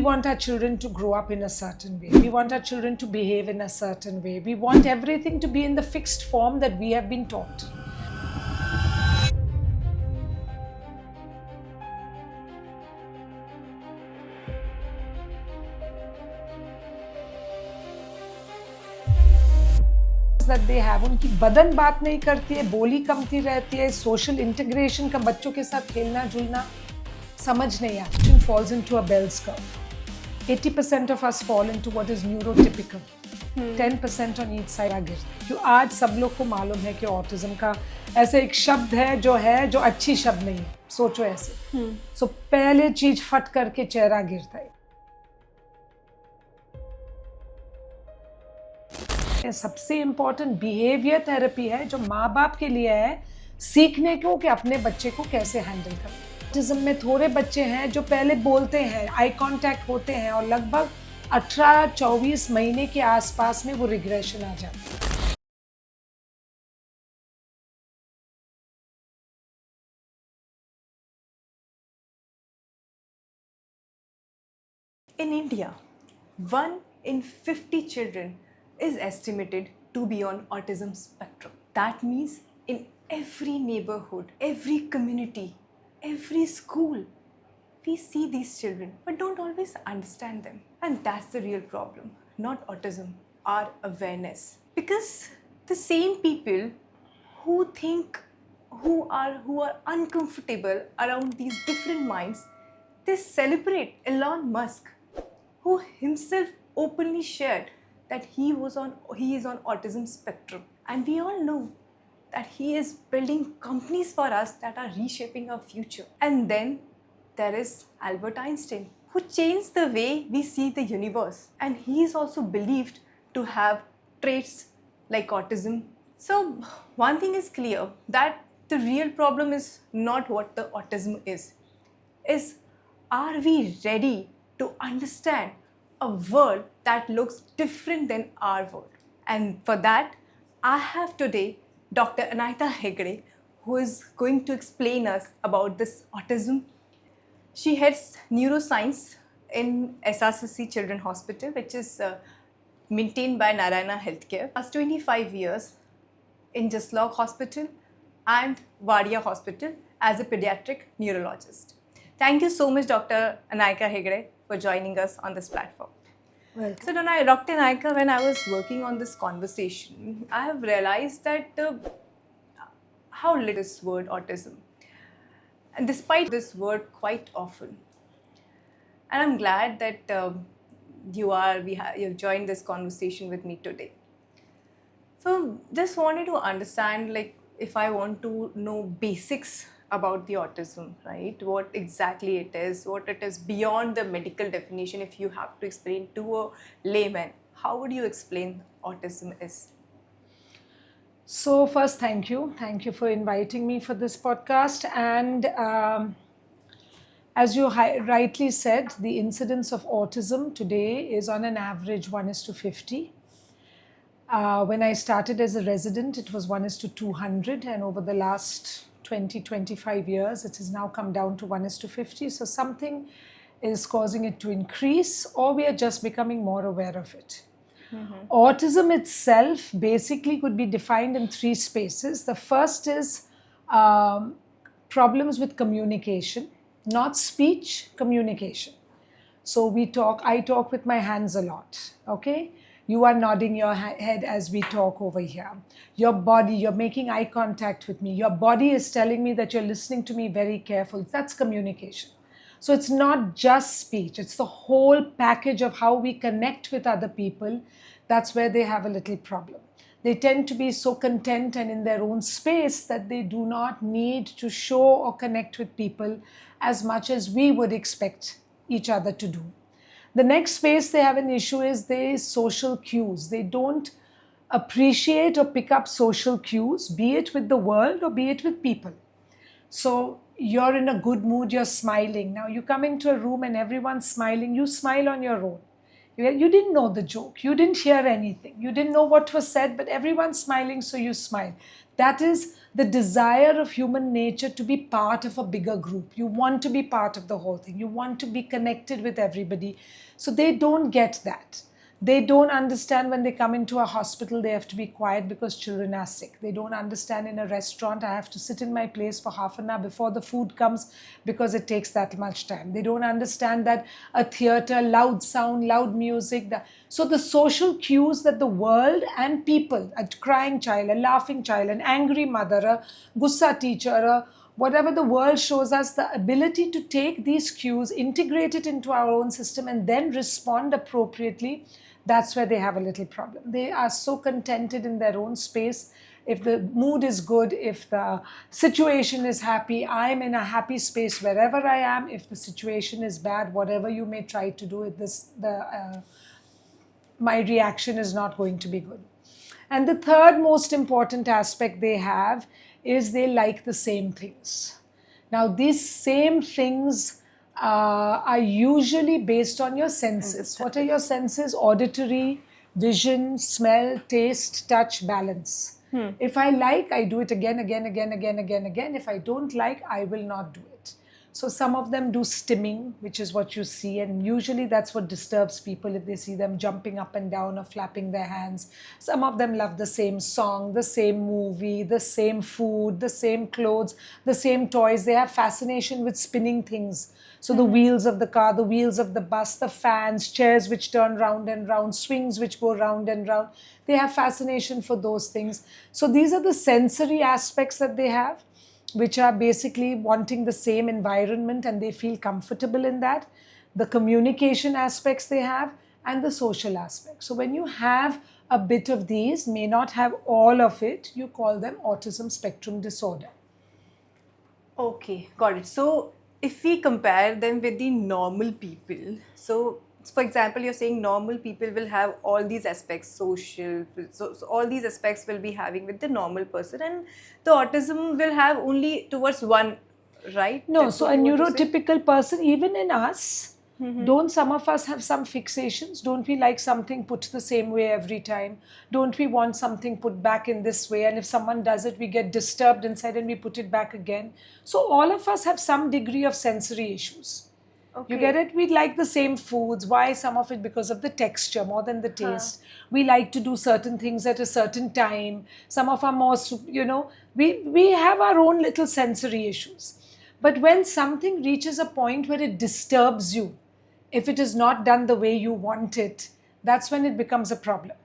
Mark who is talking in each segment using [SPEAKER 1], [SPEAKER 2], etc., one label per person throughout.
[SPEAKER 1] want our children to grow up in a certain way. We want our children to behave in a certain way. We want everything to be in the fixed form that we have been taught. That they have, उनकी बदन बात नहीं करती है, बोली कमती रहती है, सोशल इंटीग्रेशन का बच्चों के साथ खेलना जुलना समझ नहीं आता. Falls into a Bell's curve. 80% of us fall into what is neurotypical. 10% on each side गिरते हैं. जो आज सब लोग को मालूम है कि ऑटिज्म का ऐसे एक शब्द है जो अच्छी शब्द नहीं है. सोचो ऐसे. सो पहले चीज फट करके चेहरा गिरता है. सबसे इम्पोर्टेंट बिहेवियर थेरेपी है जो माँ बाप के लिए है, सीखने को कि अपने बच्चे को कैसे हैंडल करना. ऑटिज्म में थोड़े बच्चे हैं जो पहले बोलते हैं, आई कांटेक्ट होते हैं और लगभग 18-24 महीने के आसपास में वो रिग्रेशन आ जाता है.
[SPEAKER 2] In India, 1 in 50 children is estimated to be on autism spectrum. That means in every neighborhood, every community, every school, we see these children but don't always understand them. And that's the real problem, not autism, our awareness. Because the same people who are uncomfortable around these different minds, they celebrate Elon Musk, who himself openly shared that he is on autism spectrum. And we all know that he is building companies for us that are reshaping our future. And then there is Albert Einstein, who changed the way we see the universe. And he is also believed to have traits like autism. So one thing is clear, that the real problem is not what the autism is are we ready to understand a world that looks different than our world? And for that, I have today Dr. Anaita Hegde, who is going to explain us about this autism. She heads neuroscience in SRCC Children Hospital, which is maintained by Narayana Healthcare. Last 25 years in Jaslok Hospital and Wadia Hospital as a pediatric neurologist. Thank you so much, Dr. Anaita Hegde, for joining us on this platform.
[SPEAKER 1] Welcome.
[SPEAKER 2] So, Dr. Anaita, when I was working on this conversation, I have realized that how little this word autism, and despite this word quite often, and I'm glad that you've joined this conversation with me today. So, just wanted to understand, like, if I want to know basics about the autism, right? What exactly it is, what it is beyond the medical definition. If you have to explain to a layman, how would you explain autism is?
[SPEAKER 1] So first, thank you for inviting me for this podcast. And as you rightly said, the incidence of autism today is on an average 1:50. When I started as a resident, it was 1:200, and over the last 20-25 years, it has now come down to 1:50. So something is causing it to increase, or we are just becoming more aware of it. Mm-hmm. Autism itself basically could be defined in 3 spaces. The first is problems with communication, not speech, communication. So I talk with my hands a lot, okay? You are nodding your head as we talk over here. Your body, you're making eye contact with me. Your body is telling me that you're listening to me very carefully. That's communication. So it's not just speech. It's the whole package of how we connect with other people. That's where they have a little problem. They tend to be so content and in their own space that they do not need to show or connect with people as much as we would expect each other to do. The next space they have an issue is the social cues. They don't appreciate or pick up social cues, be it with the world or be it with people. So you're in a good mood, you're smiling. Now you come into a room and everyone's smiling, you smile on your own. You didn't know the joke. You didn't hear anything. You didn't know what was said, but everyone's smiling, so you smile. That is the desire of human nature to be part of a bigger group. You want to be part of the whole thing. You want to be connected with everybody. So they don't get that. They don't understand when they come into a hospital, they have to be quiet because children are sick. They don't understand in a restaurant, I have to sit in my place for half an hour before the food comes because it takes that much time. They don't understand that a theater, loud sound, loud music. So the social cues that the world and people, a crying child, a laughing child, an angry mother, a gussa teacher, whatever the world shows us, the ability to take these cues, integrate it into our own system, and then respond appropriately, that's where they have a little problem. They are so contented in their own space. If the mood is good, if the situation is happy, I'm in a happy space wherever I am. If the situation is bad, whatever you may try to do, my reaction is not going to be good. And the third most important aspect they have is they like the same things. Now, these same things are usually based on your senses. What are your senses? Auditory, vision, smell, taste, touch, balance. If I like, I do it again. If I don't like, I will not do it. So some of them do stimming, which is what you see, and usually that's what disturbs people if they see them jumping up and down or flapping their hands. Some of them love the same song, the same movie, the same food, the same clothes, the same toys. They have fascination with spinning things. So the wheels of the car, the wheels of the bus, the fans, chairs which turn round and round, swings which go round and round. They have fascination for those things. So these are the sensory aspects that they have, which are basically wanting the same environment and they feel comfortable in that. The communication aspects they have and the social aspects. So when you have a bit of these, may not have all of it, you call them autism spectrum disorder.
[SPEAKER 2] Okay, got it. So if we compare them with the normal people, so for example, you're saying normal people will have all these aspects, social, so all these aspects will be having with the normal person, and the autism will have only towards one, right?
[SPEAKER 1] No,
[SPEAKER 2] That's
[SPEAKER 1] so
[SPEAKER 2] what
[SPEAKER 1] a
[SPEAKER 2] you want to say?
[SPEAKER 1] neurotypical person, even in us, don't some of us have some fixations? Don't we like something put the same way every time? Don't we want something put back in this way? And if someone does it, we get disturbed inside and we put it back again. So all of us have some degree of sensory issues.
[SPEAKER 2] Okay.
[SPEAKER 1] You get it? We like the same foods. Why? Some of it because of the texture more than the taste. We like to do certain things at a certain time. Some of our most, we have our own little sensory issues. But when something reaches a point where it disturbs you, if it is not done the way you want it, that's when it becomes a problem.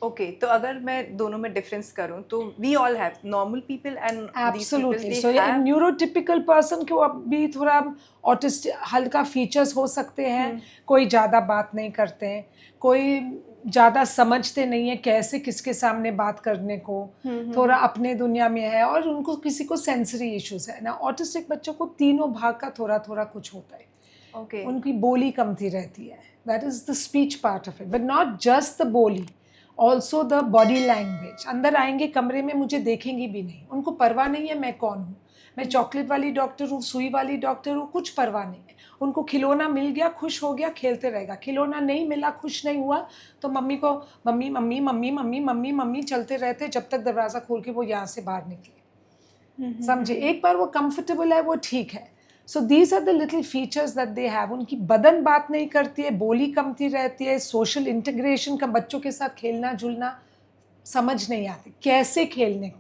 [SPEAKER 2] Okay, तो अगर मैं दोनों में difference करूँ तो we all have normal people and
[SPEAKER 1] Absolutely.
[SPEAKER 2] these
[SPEAKER 1] So
[SPEAKER 2] people, they have
[SPEAKER 1] neurotypical person को अभी थोड़ा ऑटिस्ट हल्का फीचर्स हो सकते हैं. कोई ज़्यादा बात नहीं करते हैं, कोई ज़्यादा समझते नहीं है कैसे किसके सामने बात करने को, थोड़ा अपने दुनिया में है और उनको किसी को सेंसरी इश्यूज है ना. ऑटिस्टिक बच्चों को तीनों भाग का थोड़ा थोड़ा कुछ होता है.
[SPEAKER 2] okay.
[SPEAKER 1] उनकी बोली कमती रहती है. That is the speech part of it, but not just the बोली, ऑल्सो द बॉडी लैंग्वेज. अंदर आएंगे कमरे में, मुझे देखेंगी भी नहीं, उनको परवाह नहीं है मैं कौन हूँ. मैं चॉकलेट वाली डॉक्टर हूँ, सुई वाली डॉक्टर हूँ, कुछ परवाह नहीं है. उनको खिलौना मिल गया, खुश हो गया, खेलते रहेगा. खिलौना नहीं मिला, खुश नहीं हुआ, तो मम्मी को mummy mummy mummy mummy mummy mummy चलते रहते जब तक दरवाज़ा खोल के वो यहाँ से बाहर निकले. समझे? एक बार वो कंफर्टेबल है, वो ठीक है. So these are the little features that they have. उनकी बदन बात नहीं करती है, बोली कमती रहती है, सोशल इंटीग्रेशन का, बच्चों के साथ खेलना जुलना समझ नहीं आती, कैसे खेलने को.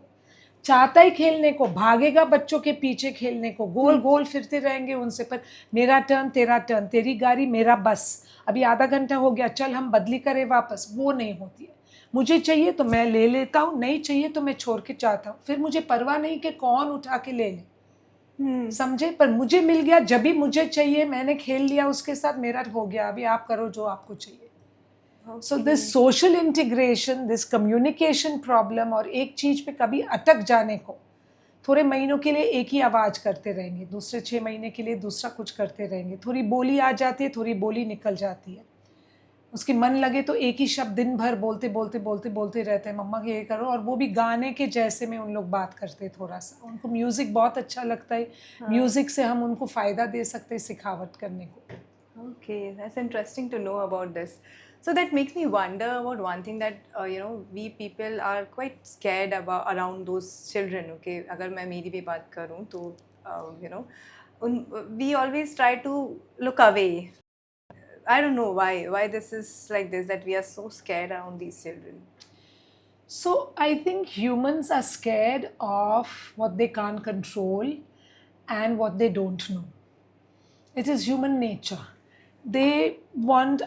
[SPEAKER 1] चाहता ही खेलने को, भागेगा बच्चों के पीछे खेलने को, गोल गोल फिरते रहेंगे उनसे, पर मेरा टर्न, तेरी गाड़ी, मेरा बस, अभी आधा घंटा हो गया, चल हम बदली करें वापस, वो नहीं होती है. मुझे चाहिए तो मैं ले लेता हूँ, नहीं चाहिए तो मैं छोड़ के चाहता हूँ. फिर मुझे परवाह नहीं कि कौन उठा के ले ले. समझे? पर मुझे मिल गया, जब भी मुझे चाहिए, मैंने खेल लिया उसके साथ, मेरा हो गया, अभी आप करो जो आपको चाहिए. So this social integration, this communication problem, और एक चीज पे कभी अटक जाने को, थोड़े महीनों के लिए एक ही आवाज करते रहेंगे, दूसरे 6 महीने के लिए दूसरा कुछ करते रहेंगे, थोड़ी बोली आ जाती है, थोड़ी बोली निकल जाती है, उसकी मन लगे तो एक ही शब्द दिन भर बोलते बोलते बोलते बोलते रहते हैं, मम्मा ये करो, और वो भी गाने के जैसे में उन लोग बात करते हैं. थोड़ा सा उनको म्यूजिक बहुत अच्छा लगता है, म्यूजिक से हम उनको फ़ायदा दे सकते हैं सिखावट करने को.
[SPEAKER 2] Okay, that's interesting to know about this. So that makes me wonder about one thing that we people are quite scared about around those children. Okay, अगर मैं मेरी भी बात करूँ तो we always try to look away. I don't know why this is like this, that we are so scared around these children.
[SPEAKER 1] So I think humans are scared of what they can't control and what they don't know. It is human nature. We want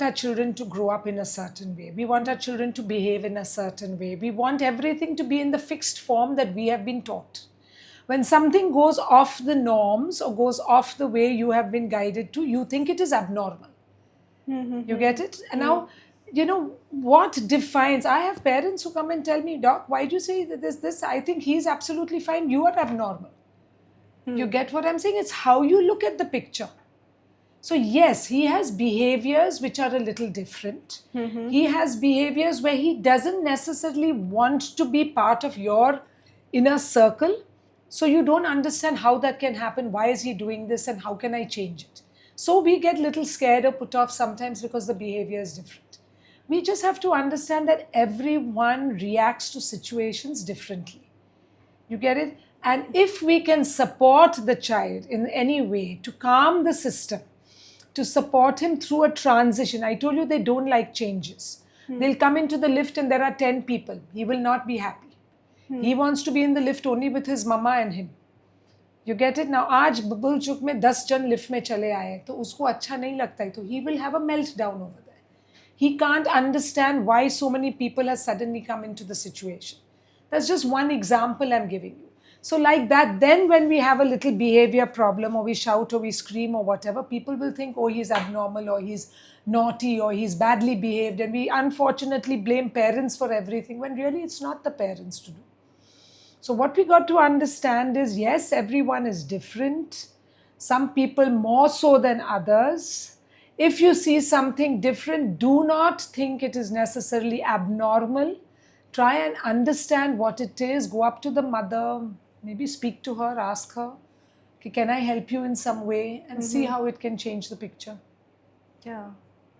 [SPEAKER 1] our children to grow up in a certain way. We want our children to behave in a certain way. We want everything to be in the fixed form that we have been taught. When something goes off the norms or goes off the way you have been guided to, you think it is abnormal. You get it? And now, what defines? I have parents who come and tell me, Doc, why do you say that this? I think he's absolutely fine. You are abnormal. You get what I'm saying? It's how you look at the picture. So, yes, he has behaviors which are a little different. He has behaviors where he doesn't necessarily want to be part of your inner circle. So, you don't understand how that can happen. Why is he doing this and how can I change it? So, we get little scared or put off sometimes because the behavior is different. We just have to understand that everyone reacts to situations differently. You get it? And if we can support the child in any way to calm the system, to support him through a transition. I told you they don't like changes. They'll come into the lift and there are 10 people. He will not be happy. He wants to be in the lift only with his mama and him. You get it? Now, आज बबुल चुक में 10 जन lift में चले आए तो उसको अच्छा नहीं लगता है तो he will have a meltdown over there. He can't understand why so many people have suddenly come into the situation. That's just one example I'm giving you. So like that, then when we have a little behavior problem or we shout or we scream or whatever, people will think, oh, he's abnormal or he's naughty or he's badly behaved. And we unfortunately blame parents for everything when really it's not the parents to do. So what we got to understand is, yes, everyone is different. Some people more so than others. If you see something different, do not think it is necessarily abnormal. Try and understand what it is. Go up to the mother, maybe speak to her, ask her, okay, can I help you in some way? And see how it can change the picture.
[SPEAKER 2] Yeah,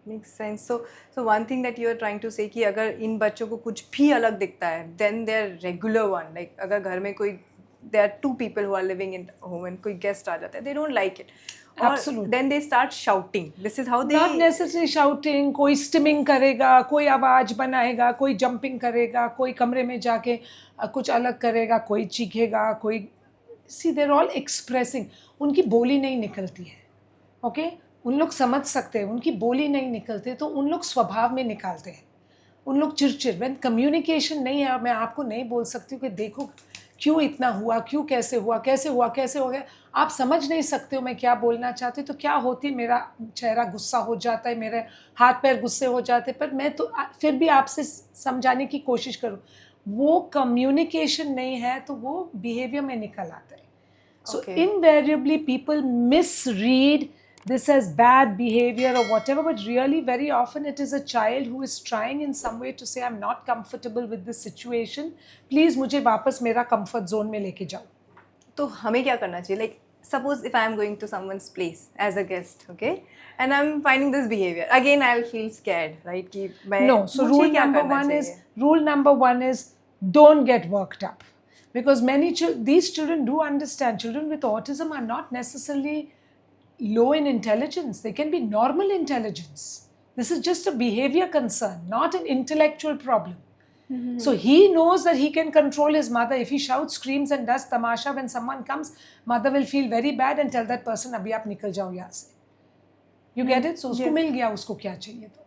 [SPEAKER 2] makes sense. So one thing that you are trying to say कि अगर इन बच्चों को कुछ भी अलग दिखता है, then they're regular one. Like अगर घर में कोई, there are two people who are living in home and कोई guest आ जाता है, they don't like it.
[SPEAKER 1] Absolutely.
[SPEAKER 2] Then they start shouting. This is how they...
[SPEAKER 1] Not necessarily shouting. कोई stimming करेगा, कोई आवाज बनाएगा, कोई jumping करेगा, कोई कमरे में जाके कुछ अलग करेगा, कोई चीखेगा, कोई... See, they're all expressing. उनकी बोली नहीं निकलती है. Okay? उन लोग समझ सकते हैं, उनकी बोली नहीं निकलते तो उन लोग स्वभाव में निकालते हैं. उन लोग चिड़चिड़. When communication नहीं है, मैं आपको नहीं बोल सकती हूँ कि देखो क्यों इतना हुआ, क्यों कैसे हुआ, कैसे हो गया. आप समझ नहीं सकते हो मैं क्या बोलना चाहती हूँ तो क्या होती, मेरा चेहरा गुस्सा हो जाता है, मेरे हाथ पैर गुस्से हो जाते, पर मैं तो फिर भी आपसे समझाने की कोशिश करूँ. वो कम्युनिकेशन नहीं है तो वो बिहेवियर में निकल आता है. So invariably people misread this as bad behavior or whatever, but really very often it is a child who is trying in some way to say I'm not comfortable with this situation, please मुझे वापस मेरा comfort zone में लेके जाओ.
[SPEAKER 2] तो हमें क्या करना चाहिए? Like suppose if I am going to someone's place as a guest, okay, and I'm finding this behavior, again I'll feel scared, right? कि मैं
[SPEAKER 1] No, so rule number one is don't get worked up, because these children do understand. Children with autism are not necessarily low in intelligence. They can be normal intelligence. This is just a behavior concern, not an intellectual problem. So he knows that he can control his mother. If he shouts, screams and does tamasha, when someone comes, mother will feel very bad and tell that person, abhi aap nikal jao yahan se. You get it? So उसको मिल गया, उसको क्या चाहिए तो.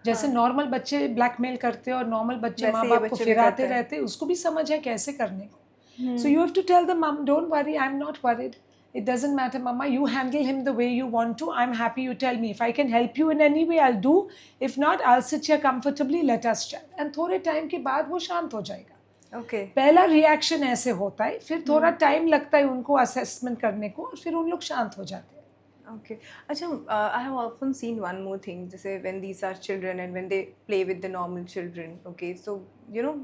[SPEAKER 1] जैसे normal बच्चे blackmail करते हैं और नॉर्मल बच्चे माँ बाप को फिराते रहते हैं, उसको भी समझ है कैसे करने को. So you have to tell the mom, don't worry, I'm not worried. It doesn't matter, mama, you handle him the way you want to. I'm happy, you tell me. If I can help you in any way, I'll do. If not, I'll sit here comfortably, let us chat. And थोड़े time के बाद वो शांत हो जाएगा.
[SPEAKER 2] Okay.
[SPEAKER 1] पहला reaction ऐसे होता है, फिर थोड़ा टाइम लगता है उनको असेसमेंट करने को और फिर उन लोग शांत हो जाते हैं.
[SPEAKER 2] Okay. अच्छा, I have often seen one more thing, जैसे when these are children and when they play with the normal children, okay, so you know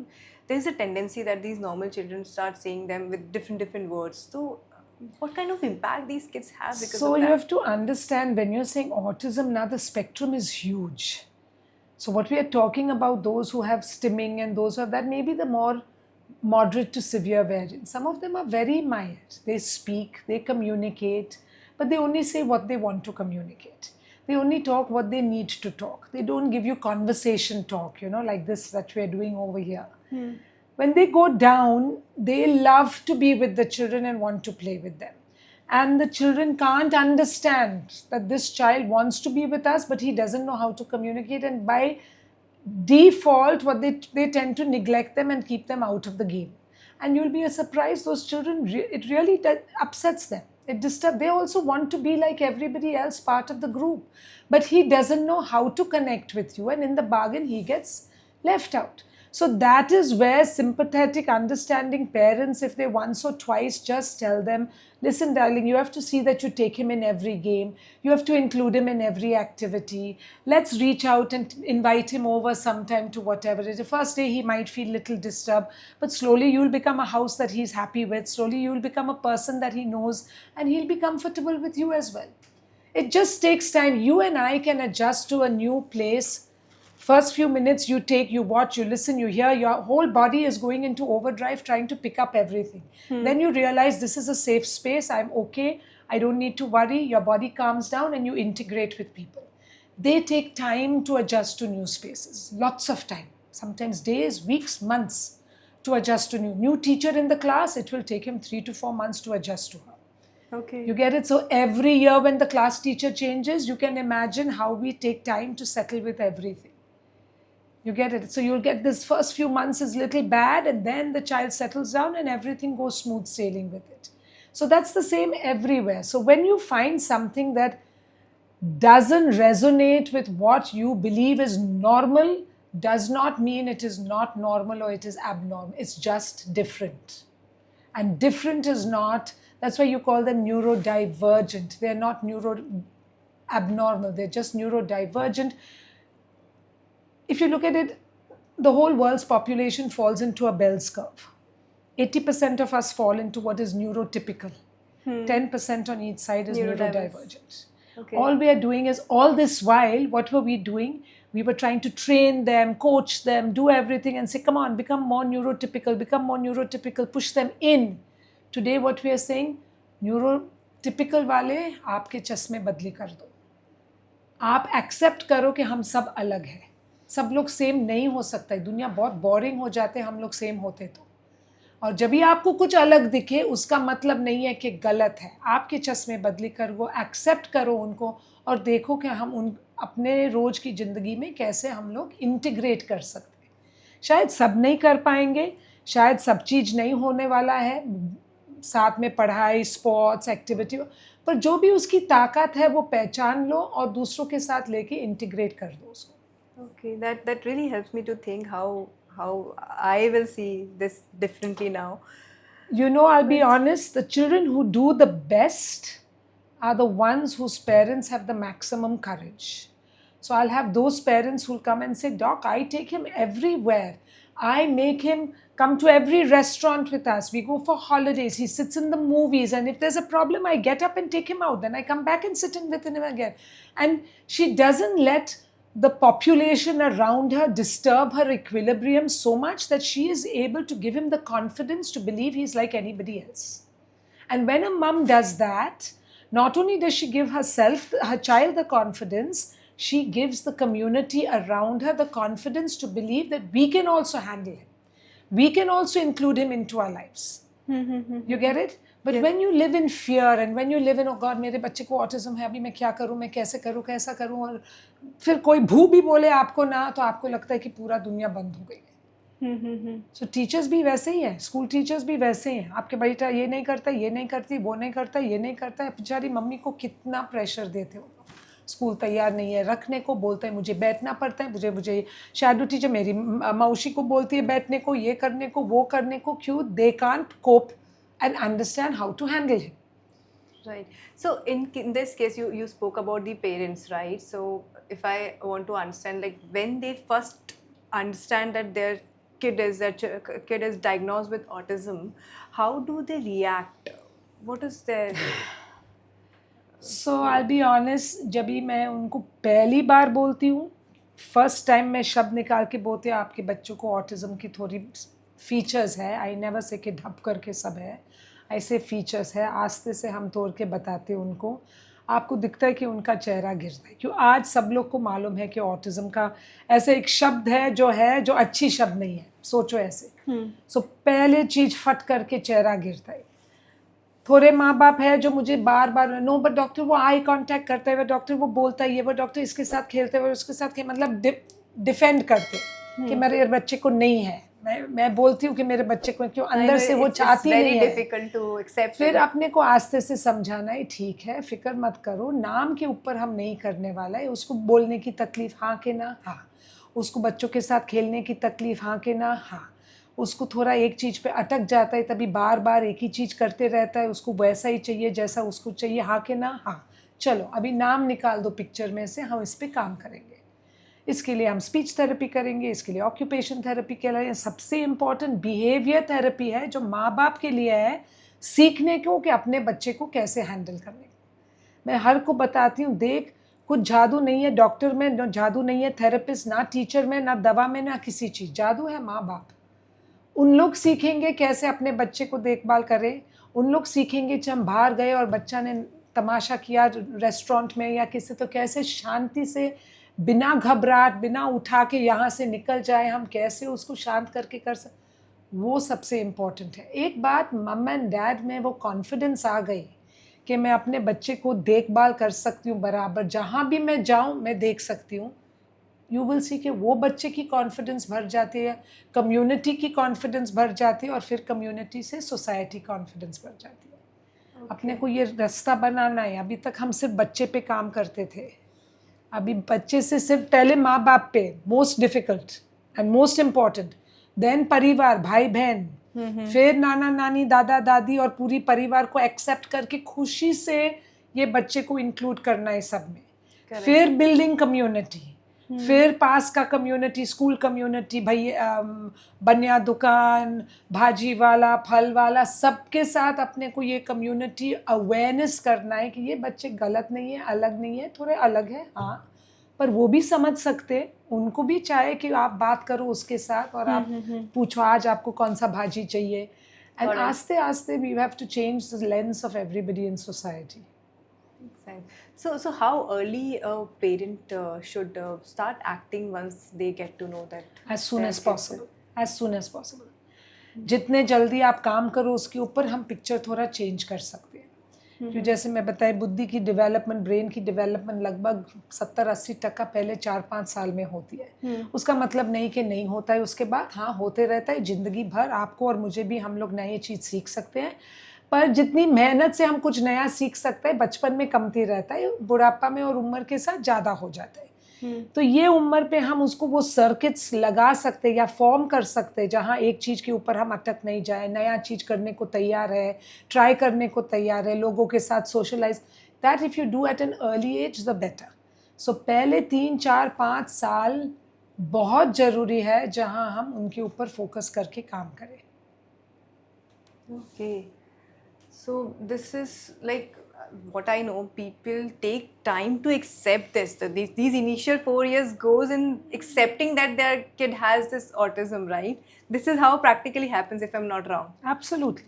[SPEAKER 2] there's a tendency that these normal children start saying them with different words. So what kind of impact these kids have because
[SPEAKER 1] So
[SPEAKER 2] of
[SPEAKER 1] you
[SPEAKER 2] that?
[SPEAKER 1] have to understand, when you're saying autism, now the spectrum is huge. So what we are talking about, those who have stimming and those who have that, maybe the more moderate to severe variant. Some of them are very mild. They speak, they communicate, but they only say what they want to communicate. They only talk what they need to talk. They don't give you conversation talk, like this that we're doing over here. When they go down, they love to be with the children and want to play with them. And the children can't understand that this child wants to be with us, but he doesn't know how to communicate. And by default, what they tend to neglect them and keep them out of the game. And you'll be surprised, those children, it really upsets them. It disturbs. They also want to be like everybody else, part of the group. But he doesn't know how to connect with you. And in the bargain, he gets left out. So that is where sympathetic, understanding parents, if they once or twice just tell them, listen, darling, you have to see that you take him in every game. You have to include him in every activity. Let's reach out and invite him over sometime to whatever it is. The first day he might feel a little disturbed, but slowly you'll become a house that he's happy with. Slowly you'll become a person that he knows, and he'll be comfortable with you as well. It just takes time. You and I can adjust to a new place. First few minutes you take, you watch, you listen, you hear, your whole body is going into overdrive trying to pick up everything. Then you realize this is a safe space, I'm okay, I don't need to worry, your body calms down and you integrate with people. They take time to adjust to new spaces, lots of time, sometimes days, weeks, months to adjust to new teacher in the class. It will take him 3 to 4 months to adjust to her.
[SPEAKER 2] Okay.
[SPEAKER 1] You get it? So every year when the class teacher changes, you can imagine how we take time to settle with everything. You get it? So you'll get this first few months is little bad, and then the child settles down and everything goes smooth sailing with it. So that's the same everywhere. So when you find something that doesn't resonate with what you believe is normal, does not mean it is not normal or it is abnormal. It's just different. And different is not, that's why you call them neurodivergent. They're not abnormal, they're just neurodivergent. If you look at it, the whole world's population falls into a Bell's curve. 80% of us fall into what is neurotypical. 10% on each side is neurodivergent.
[SPEAKER 2] Okay.
[SPEAKER 1] All we are doing is, all this while, what were we doing? We were trying to train them, coach them, do everything and say, come on, become more neurotypical, push them in. Today what we are saying, neurotypical वाले आपके चश्मे बदली कर दो. आप accept करो कि हम सब अलग हैं. सब लोग सेम नहीं हो सकता है. दुनिया बहुत बोरिंग हो जाते, हम लोग सेम होते तो. और जब भी आपको कुछ अलग दिखे, उसका मतलब नहीं है कि गलत है. आपके चश्मे बदली कर वो एक्सेप्ट करो उनको और देखो कि हम उन अपने रोज की ज़िंदगी में कैसे हम लोग इंटीग्रेट कर सकते हैं. शायद सब नहीं कर पाएंगे, शायद सब चीज़ नहीं होने वाला है, साथ में पढ़ाई, स्पोर्ट्स, एक्टिविटी, पर जो भी उसकी ताकत है वो पहचान लो और दूसरों के साथ लेके इंटीग्रेट कर दो उसको.
[SPEAKER 2] Okay, that really helps me to think how I will see this differently now.
[SPEAKER 1] You know, I'll be honest, the children who do the best are the ones whose parents have the maximum courage. So I'll have those parents who'll come and say, Doc, I take him everywhere. I make him come to every restaurant with us. We go for holidays. He sits in the movies. And if there's a problem, I get up and take him out. Then I come back and sit in with him again. And she doesn't let the population around her disturb her equilibrium so much that she is able to give him the confidence to believe he's like anybody else. And when a mum does that, not only does she give herself, her child the confidence, she gives the community around her the confidence to believe that we can also handle him. We can also include him into our lives. You get it? But when you live in fear and when you live in, oh God, मेरे बच्चे को autism है, अभी मैं क्या करूँ, मैं कैसे करूँ, कैसा करूँ, और फिर कोई भू भी बोले आपको ना, तो आपको लगता है कि पूरा दुनिया बंद हो गई है. So teachers भी वैसे ही हैं, school teachers भी वैसे ही हैं. आपके बेटा ये नहीं करता, ये नहीं करती, वो नहीं करता, ये नहीं करता है. बेचारी मम्मी को कितना प्रेशर देते हो. स्कूल तैयार नहीं है रखने को, बोलते हैं मुझे बैठना पड़ता है, मुझे शैडो टीचर मेरी मौसी को बोलती है बैठने को, ये करने को, वो करने को. क्यों? They can't cope and understand how to handle him.
[SPEAKER 2] Right. So in this case, you spoke about the parents, right? So if I want to understand, like when they first understand that their kid is diagnosed with autism, how do they react? what is their
[SPEAKER 1] so I be honest, जब भी मैं उनको पहली बार बोलती हूँ, first time मैं शब्द निकाल के बोलती हूँ आपके बच्चों को ऑटिज़म की थोड़ी फीचर्स है, आई नेवर से कि ढप करके सब है, ऐसे फीचर्स है, आस्ते से हम तोड़ के बताते हैं उनको। आपको दिखता है कि उनका चेहरा गिरता है, क्यों आज सब लोग को मालूम है कि ऑटिज़म का ऐसे एक शब्द है जो अच्छी शब्द नहीं है, सोचो ऐसे। सो पहले चीज़ फट करके चेहरा गिरता है। थोड़े माँ बाप है जो मुझे बार बार नो बट डॉक्टर वो आई कांटेक्ट करते हुए, डॉक्टर वो बोलता है ये, वो डॉक्टर इसके साथ खेलते हुए उसके साथ मतलब डिफेंड करते कि मेरे बच्चे को नहीं है। मैं बोलती हूँ कि मेरे बच्चे को, क्यों अंदर से वो चाहती नहीं है। फिर अपने को आस्ते से समझाना है, ठीक है फिक्र मत करो, नाम के ऊपर हम नहीं करने वाला है। उसको बोलने की तकलीफ हाँ के ना हाँ, उसको बच्चों के साथ खेलने की तकलीफ हाँ के ना हाँ, उसको थोड़ा एक चीज़ पे अटक जाता है तभी बार बार एक ही चीज़ करते रहता है, उसको वैसा ही चाहिए जैसा उसको चाहिए, हाँ के ना हाँ, चलो अभी नाम निकाल दो पिक्चर में से, हम इस पे काम करेंगे। इसके लिए हम स्पीच थेरेपी करेंगे, इसके लिए ऑक्यूपेशन थेरेपी के लिए सबसे इम्पॉर्टेंट बिहेवियर थेरेपी है जो माँ बाप के लिए है, सीखने को कि अपने बच्चे को कैसे हैंडल करने को। मैं हर को बताती हूँ, देख कुछ जादू नहीं है डॉक्टर में, ना जादू नहीं है थेरेपिस्ट, ना टीचर में, ना दवा में, ना किसी चीज़, जादू है माँ बाप। उन लोग सीखेंगे कैसे अपने बच्चे को देखभाल करें, उन लोग सीखेंगे जब हम बाहर गए और बच्चा ने तमाशा किया रेस्टोरेंट में या किसी, तो कैसे शांति से बिना घबराहट बिना उठा के यहाँ से निकल जाए, हम कैसे उसको शांत करके कर सकते, वो सबसे इम्पोर्टेंट है। एक बात मम एंड डैड में वो कॉन्फिडेंस आ गई कि मैं अपने बच्चे को देखभाल कर सकती हूँ बराबर, जहाँ भी मैं जाऊँ मैं देख सकती हूँ, यू विल सी कि वो बच्चे की कॉन्फिडेंस भर जाती है, कम्युनिटी की कॉन्फिडेंस भर जाती है और फिर कम्युनिटी से सोसाइटी कॉन्फिडेंस भर जाती है। अपने को ये रास्ता बनाना है। अभी तक हम सिर्फ बच्चे पे काम करते थे, अभी बच्चे से सिर्फ पहले माँ बाप पे, most difficult and most important, then परिवार, भाई बहन, फिर नाना नानी दादा दादी और पूरी परिवार को एक्सेप्ट करके खुशी से ये बच्चे को इंक्लूड करना है सब में। फिर बिल्डिंग कम्युनिटी, फिर पास का कम्युनिटी, स्कूल कम्युनिटी, भैया बनिया दुकान, भाजी वाला, फल वाला, सबके साथ अपने को ये कम्युनिटी अवेयरनेस करना है कि ये बच्चे गलत नहीं है, अलग नहीं है, थोड़े अलग है हाँ, पर वो भी समझ सकते, उनको भी चाहे कि आप बात करो उसके साथ और आप पूछो आज आपको कौन सा भाजी चाहिए, एंड आस्ते आस्ते we have to change the lens of everybody in society.
[SPEAKER 2] So how early a parent should start acting once they get to know that?
[SPEAKER 1] As soon as possible. As soon as possible. जितने जल्दी आप काम करो उसके ऊपर हम picture थोड़ा change कर सकते हैं। क्योंकि जैसे मैं बताई, बुद्धि की डेवलपमेंट, ब्रेन की डेवलपमेंट लगभग 70-80% पहले 4-5 साल में होती है। उसका मतलब नहीं कि नहीं होता है उसके बाद, हाँ होते रहता है जिंदगी भर। आपको और मुझे भी, हम लोग नई चीज़ सीख सकते हैं, पर जितनी मेहनत से हम कुछ नया सीख सकते हैं बचपन में कमती रहता है, बुढ़ापा में और उम्र के साथ ज़्यादा हो जाता है। तो ये उम्र पे हम उसको वो सर्किट्स लगा सकते हैं या फॉर्म कर सकते हैं जहाँ एक चीज़ के ऊपर हम अटक नहीं जाए, नया चीज़ करने को तैयार है, ट्राई करने को तैयार है, लोगों के साथ socialise, that if you do at an early age the better. So पहले 3-4-5 साल बहुत ज़रूरी है जहाँ हम उनके ऊपर फोकस करके काम करें।
[SPEAKER 2] Okay. So this is like what I know, people take time to accept this. These initial 4 years goes in accepting that their kid has this autism, right? This is how practically happens, if I'm not wrong.
[SPEAKER 1] Absolutely.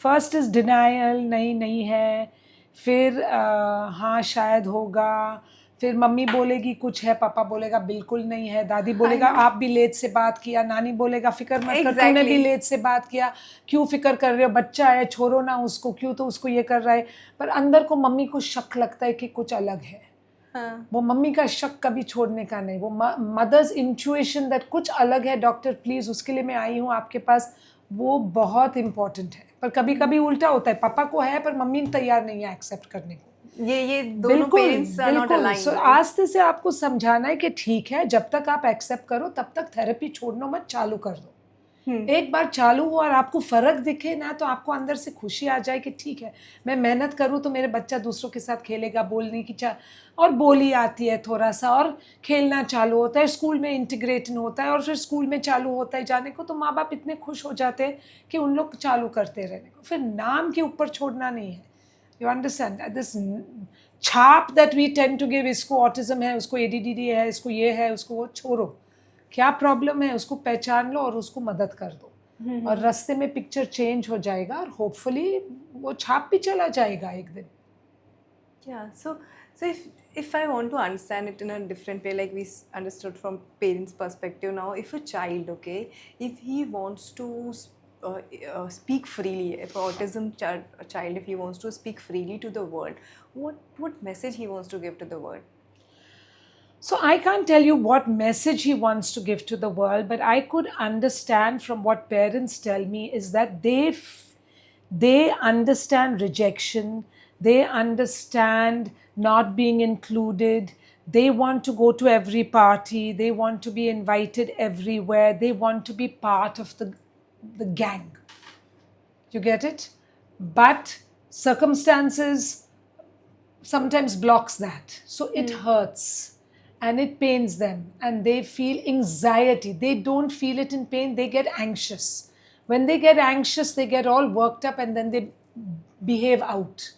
[SPEAKER 1] First is denial, नहीं है, फिर हाँ शायद होगा, फिर mummy बोलेगी कुछ है, पापा बोलेगा बिल्कुल नहीं है, दादी बोलेगा आप भी लेट से बात किया, नानी बोलेगा फिक्र मत कर, तूने भी लेट से बात किया, क्यों फिक्र कर रहे हो, बच्चा है छोड़ो ना उसको, क्यों तो उसको ये कर रहा है। पर अंदर को मम्मी को शक लगता है कि कुछ अलग है। वो मम्मी का शक कभी छोड़ने का नहीं, वो मदर्स इंट्यूशन दैट कुछ अलग है, डॉक्टर प्लीज़ उसके लिए मैं आई हूँ आपके पास, वो बहुत इम्पोर्टेंट है। पर कभी कभी उल्टा होता है, पापा को है पर मम्मी तैयार नहीं है एक्सेप्ट करने को।
[SPEAKER 2] ये दोनों पेरेंट्स आर नॉट अलाइन्ड।
[SPEAKER 1] आस्ते से आपको समझाना है कि ठीक है, जब तक आप एक्सेप्ट करो तब तक थेरेपी छोड़ना मत, चालू कर दो। एक बार चालू हो और आपको फर्क दिखे ना, तो आपको अंदर से खुशी आ जाए कि ठीक है, मैं मेहनत करूँ तो मेरे बच्चा दूसरों के साथ खेलेगा, बोलने की और बोली आती है थोड़ा सा, और खेलना चालू होता है, स्कूल में इंटीग्रेशन होता है, और फिर स्कूल में चालू होता है जाने को, तो माँ बाप इतने खुश हो जाते हैं कि उन लोग चालू करते रहने को, फिर नाम के ऊपर छोड़ना नहीं है. यू अंडरस्टैंड दिस छाप that we tend to give, इसको ऑटिज्म है, उसको एडीडी है, इसको ये है, उसको वो, छोड़ो. क्या प्रॉब्लम है उसको पहचान लो और उसको मदद कर दो, और रास्ते में पिक्चर चेंज हो जाएगा, और होपफुली वो छाप भी चला जाएगा एक दिन.
[SPEAKER 2] Yeah, so if I want to understand it in a different way, like we understood from parents' perspective, now if a child, okay, if he wants to speak freely, if a child, if he wants to speak freely to the world, what message he wants to give to the world?
[SPEAKER 1] So I can't tell you what message he wants to give to the world, but I could understand from what parents tell me is that they understand rejection, they understand not being included, they want to go to every party, they want to be invited everywhere, they want to be part of the gang. You get it? But circumstances sometimes blocks that, so it hurts and it pains them, and they feel anxiety. They don't feel it in pain, they get anxious. When they get anxious, they get all worked up and then they behave out.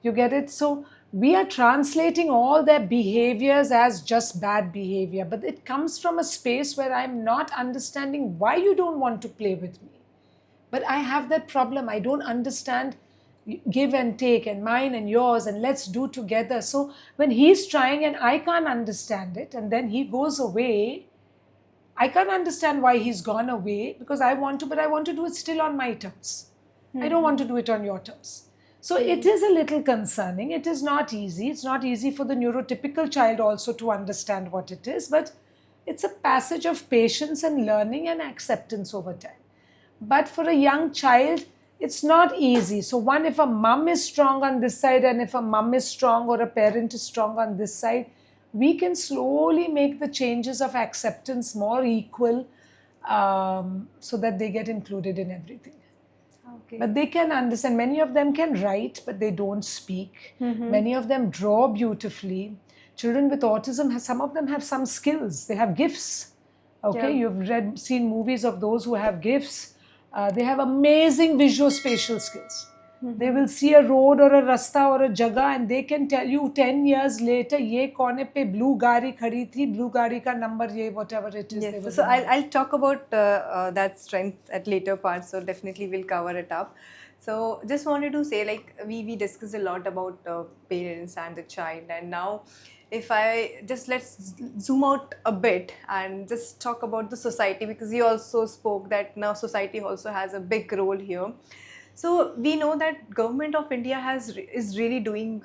[SPEAKER 1] You get it? So we are translating all their behaviors as just bad behavior, but it comes from a space where I'm not understanding why you don't want to play with me. But I have that problem. I don't understand give and take, and mine and yours, and let's do together. So when he's trying and I can't understand it, and then he goes away, I can't understand why he's gone away, because I want to, but I want to do it still on my terms. I don't want to do it on your terms. So it is a little concerning. It is not easy. It's not easy for the neurotypical child also to understand what it is, but it's a passage of patience and learning and acceptance over time. But for a young child, it's not easy. So one, if a mum is strong on this side, and if a mum is strong or a parent is strong on this side, we can slowly make the changes of acceptance more equal, so that they get included in everything.
[SPEAKER 2] Okay.
[SPEAKER 1] But they can understand. Many of them can write, but they don't speak. Many of them draw beautifully. Children with autism, some of them have some skills. They have gifts. Okay,
[SPEAKER 2] Yeah.
[SPEAKER 1] you've seen movies of those who have gifts. They have amazing visuospatial skills. They will see a road or a rasta or a jagah, and they can tell you 10 years later, ye kone pe blue gari khadi thi, blue gari ka number ye, whatever it is.
[SPEAKER 2] Yes, so I'll talk about that strength at later parts, so definitely we'll cover it up. So just wanted to say, like, we discussed a lot about parents and the child, and now if I just let's zoom out a bit and just talk about the society, because you also spoke that now society also has a big role here. So we know that government of India is really doing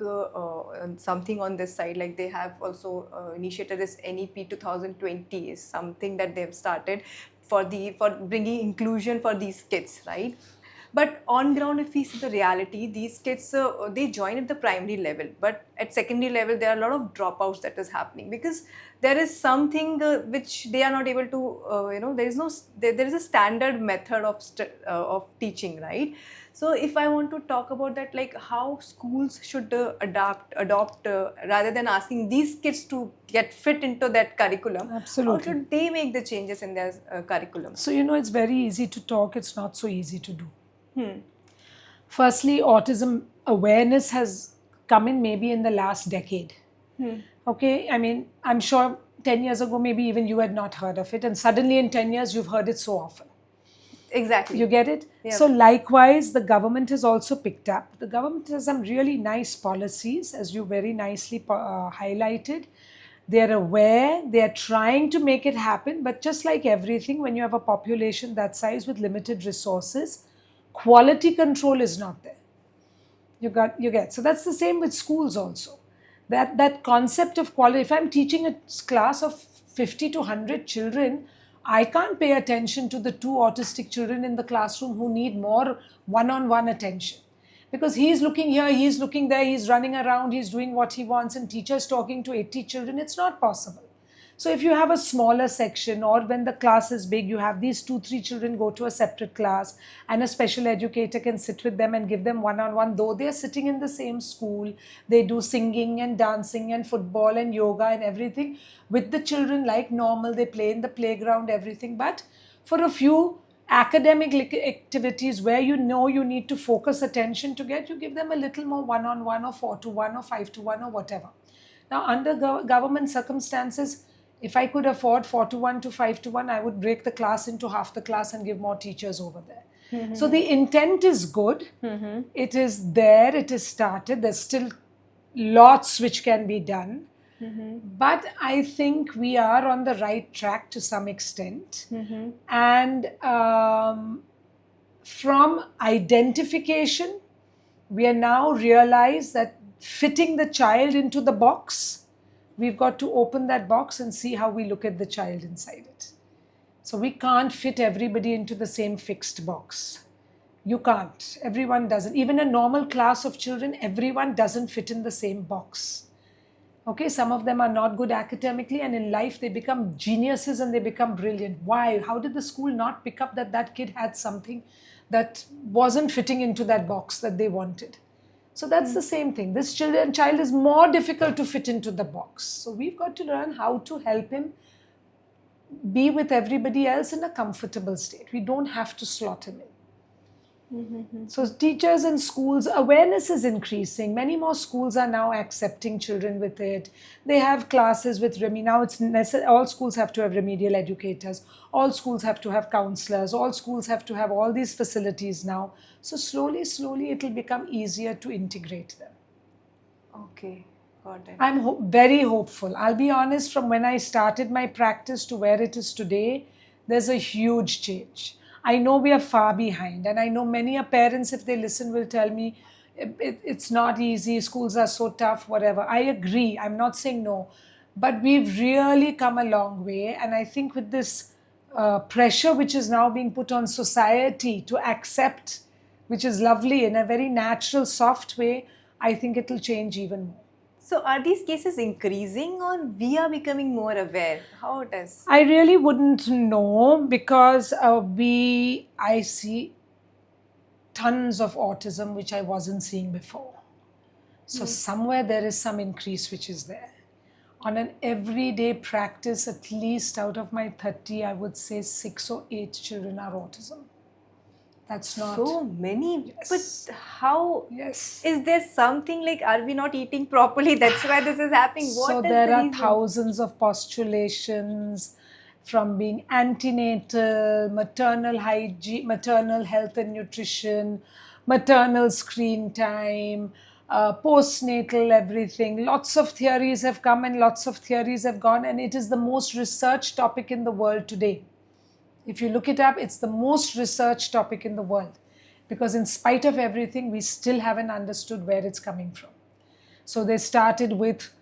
[SPEAKER 2] something on this side. Like they have also initiated this NEP 2020 is something that they've started for bringing inclusion for these kids, right? But on ground, if we see the reality, these kids they join at the primary level, but at secondary level there are a lot of dropouts that is happening because there is something which they are not able to there is a standard method of teaching, right? So if I want to talk about that, like how schools should adopt rather than asking these kids to get fit into that curriculum,
[SPEAKER 1] Absolutely.
[SPEAKER 2] how should they make the changes in their curriculum?
[SPEAKER 1] So, it's very easy to talk, it's not so easy to do. Firstly, autism awareness has come in maybe in the last decade. Okay, I mean, I'm sure 10 years ago, maybe even you had not heard of it, and suddenly in 10 years, you've heard it so often.
[SPEAKER 2] Exactly.
[SPEAKER 1] You get it?
[SPEAKER 2] Yeah.
[SPEAKER 1] So likewise, the government has also picked up. The government has some really nice policies, as you very nicely highlighted. They are aware, they are trying to make it happen, but just like everything, when you have a population that size with limited resources, quality control is not there. You get. So that's the same with schools also. That concept of quality, if I'm teaching a class of 50 to 100 children, I can't pay attention to the 2 autistic children in the classroom who need more one-on-one attention. Because he's looking here, he's looking there, he's running around, he's doing what he wants, and teacher's talking to 80 children. It's not possible. So if you have a smaller section, or when the class is big, you have these 2-3 children go to a separate class, and a special educator can sit with them and give them one-on-one, though they are sitting in the same school. They do singing and dancing and football and yoga and everything with the children like normal. They play in the playground, everything. But for a few academic activities where you know you need to focus attention to get, you give them a little more one-on-one, or 4-to-1 or 5-to-1 or whatever. Now, under government circumstances, if I could afford 4-to-1 to 5-to-1, I would break the class into half the class and give more teachers over there. So the intent is good. It is there. It is started. There's still lots which can be done. But I think we are on the right track to some extent. And from identification, we are now realize that fitting the child into the box, we've got to open that box and see how we look at the child inside it. So we can't fit everybody into the same fixed box. You can't. Everyone doesn't. Even a normal class of children, everyone doesn't fit in the same box. Okay, some of them are not good academically, and in life they become geniuses and they become brilliant. Why? How did the school not pick up that that kid had something that wasn't fitting into that box that they wanted? So that's the same thing. This child is more difficult to fit into the box. So we've got to learn how to help him be with everybody else in a comfortable state. We don't have to slot him in. So teachers and schools, awareness is increasing. Many more schools are now accepting children with it. They have classes with now it's necessary. All schools have to have remedial educators. All schools have to have counselors. All schools have to have all these facilities now. So slowly, it will become easier to integrate them.
[SPEAKER 2] Okay, got it.
[SPEAKER 1] I'm very hopeful. I'll be honest, from when I started my practice to where it is today, there's a huge change. I know we are far behind, and I know many parents, if they listen, will tell me it's not easy, schools are so tough, whatever. I agree, I'm not saying no, but we've really come a long way, and I think with this pressure which is now being put on society to accept, which is lovely in a very natural, soft way, I think it'll change even more.
[SPEAKER 2] So are these cases increasing, or we are becoming more aware? How it is?
[SPEAKER 1] I really wouldn't know, because I see tons of autism which I wasn't seeing before. So somewhere there is some increase which is there. On an everyday practice, at least out of my 30, I would say 6 or 8 children are autism. That's not
[SPEAKER 2] so many.
[SPEAKER 1] Yes.
[SPEAKER 2] But how?
[SPEAKER 1] Yes.
[SPEAKER 2] Is there something like, are we not eating properly? That's why this is happening. What
[SPEAKER 1] So
[SPEAKER 2] is
[SPEAKER 1] there
[SPEAKER 2] the
[SPEAKER 1] are
[SPEAKER 2] reason?
[SPEAKER 1] thousands of postulations, from being antenatal, maternal hygiene, maternal health and nutrition, maternal screen time, postnatal everything. Lots of theories have come and lots of theories have gone, and it is the most researched topic in the world today. If you look it up, it's the most researched topic in the world, because in spite of everything, we still haven't understood where it's coming from. So they started with,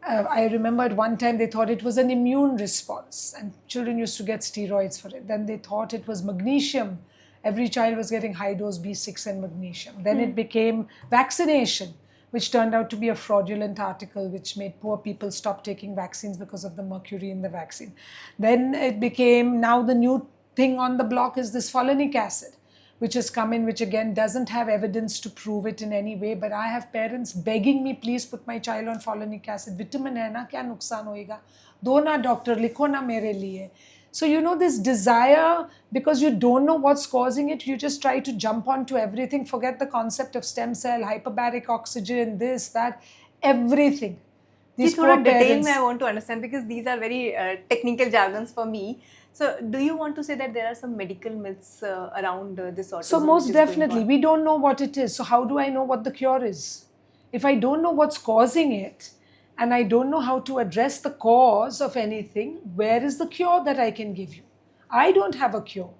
[SPEAKER 1] I remember at one time they thought it was an immune response, and children used to get steroids for it. Then they thought it was magnesium. Every child was getting high dose B6 and magnesium. Then it became vaccination, which turned out to be a fraudulent article, which made poor people stop taking vaccines because of the mercury in the vaccine. Then it became, now the new thing on the block is this folinic acid, which has come in, which again doesn't have evidence to prove it in any way. But I have parents begging me, please put my child on folinic acid. Vitamin hai na, kya nuksan hoega? Do na doctor, likho na mere liye. So, you know, this desire, because you don't know what's causing it, you just try to jump onto everything, forget the concept of stem cell, hyperbaric oxygen, this, that, everything. These poor
[SPEAKER 2] detail
[SPEAKER 1] parents.
[SPEAKER 2] I want to understand, because these are very technical jargons for me. So, do you want to say that there are some medical myths around this autism?
[SPEAKER 1] So, most definitely, we don't know what it is. So, how do I know what the cure is? If I don't know what's causing it, and I don't know how to address the cause of anything, where is the cure that I can give you? I don't have a cure.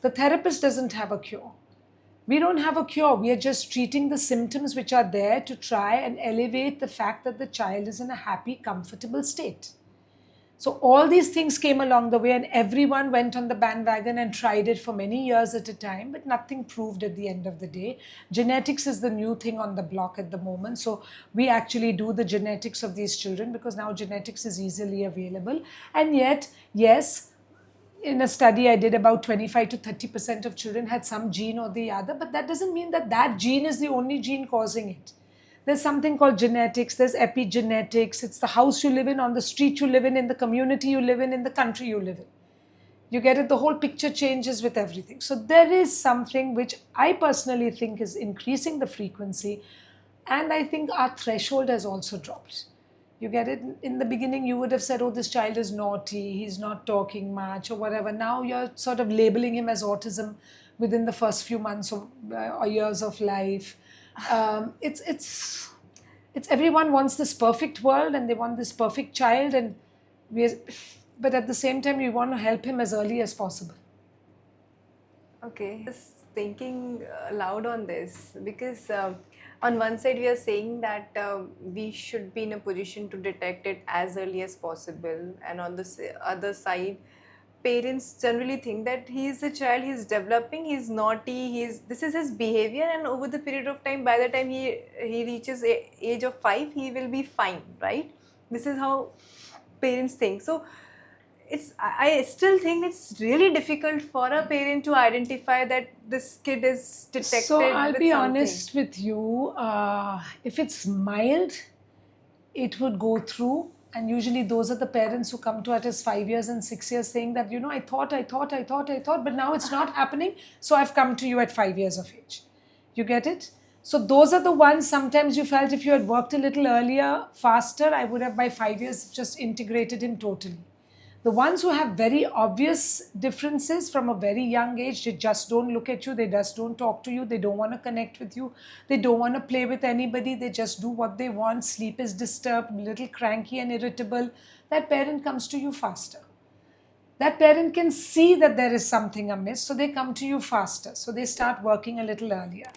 [SPEAKER 1] The therapist doesn't have a cure. We don't have a cure. We are just treating the symptoms which are there to try and elevate the fact that the child is in a happy, comfortable state. So all these things came along the way, and everyone went on the bandwagon and tried it for many years at a time, but nothing proved at the end of the day. Genetics is the new thing on the block at the moment. So we actually do the genetics of these children because now genetics is easily available. And yet, yes, in a study I did, about 25 to 30% of children had some gene or the other, but that doesn't mean that that gene is the only gene causing it. There's something called genetics, there's epigenetics. It's the house you live in, on the street you live in the community you live in the country you live in. You get it? The whole picture changes with everything. So there is something which I personally think is increasing the frequency, and I think our threshold has also dropped. You get it? In the beginning, you would have said, oh, this child is naughty, he's not talking much, or whatever. Now you're sort of labeling him as autism within the first few months or years of life. It's everyone wants this perfect world and they want this perfect child, and but at the same time, we want to help him as early as possible.
[SPEAKER 2] Okay, just thinking loud on this because on one side we are saying that we should be in a position to detect it as early as possible, and on the other side, parents generally think that he is a child, he is developing, he is naughty, this is his behavior, and over the period of time, by the time he reaches age of 5, he will be fine, right? This is how parents think. So I still think it's really difficult for a parent to identify that this kid is detected.
[SPEAKER 1] So I'll be
[SPEAKER 2] something.
[SPEAKER 1] honest with you. If it's mild, it would go through. And usually those are the parents who come to us 5 years and 6 years saying that, I thought, but now it's not happening. So I've come to you at 5 years of age. You get it? So those are the ones sometimes you felt if you had worked a little earlier, faster, I would have by 5 years just integrated him totally. The ones who have very obvious differences from a very young age, they just don't look at you, they just don't talk to you, they don't want to connect with you, they don't want to play with anybody, they just do what they want, sleep is disturbed, little cranky and irritable, that parent comes to you faster. That parent can see that there is something amiss, so they come to you faster. So they start working a little earlier.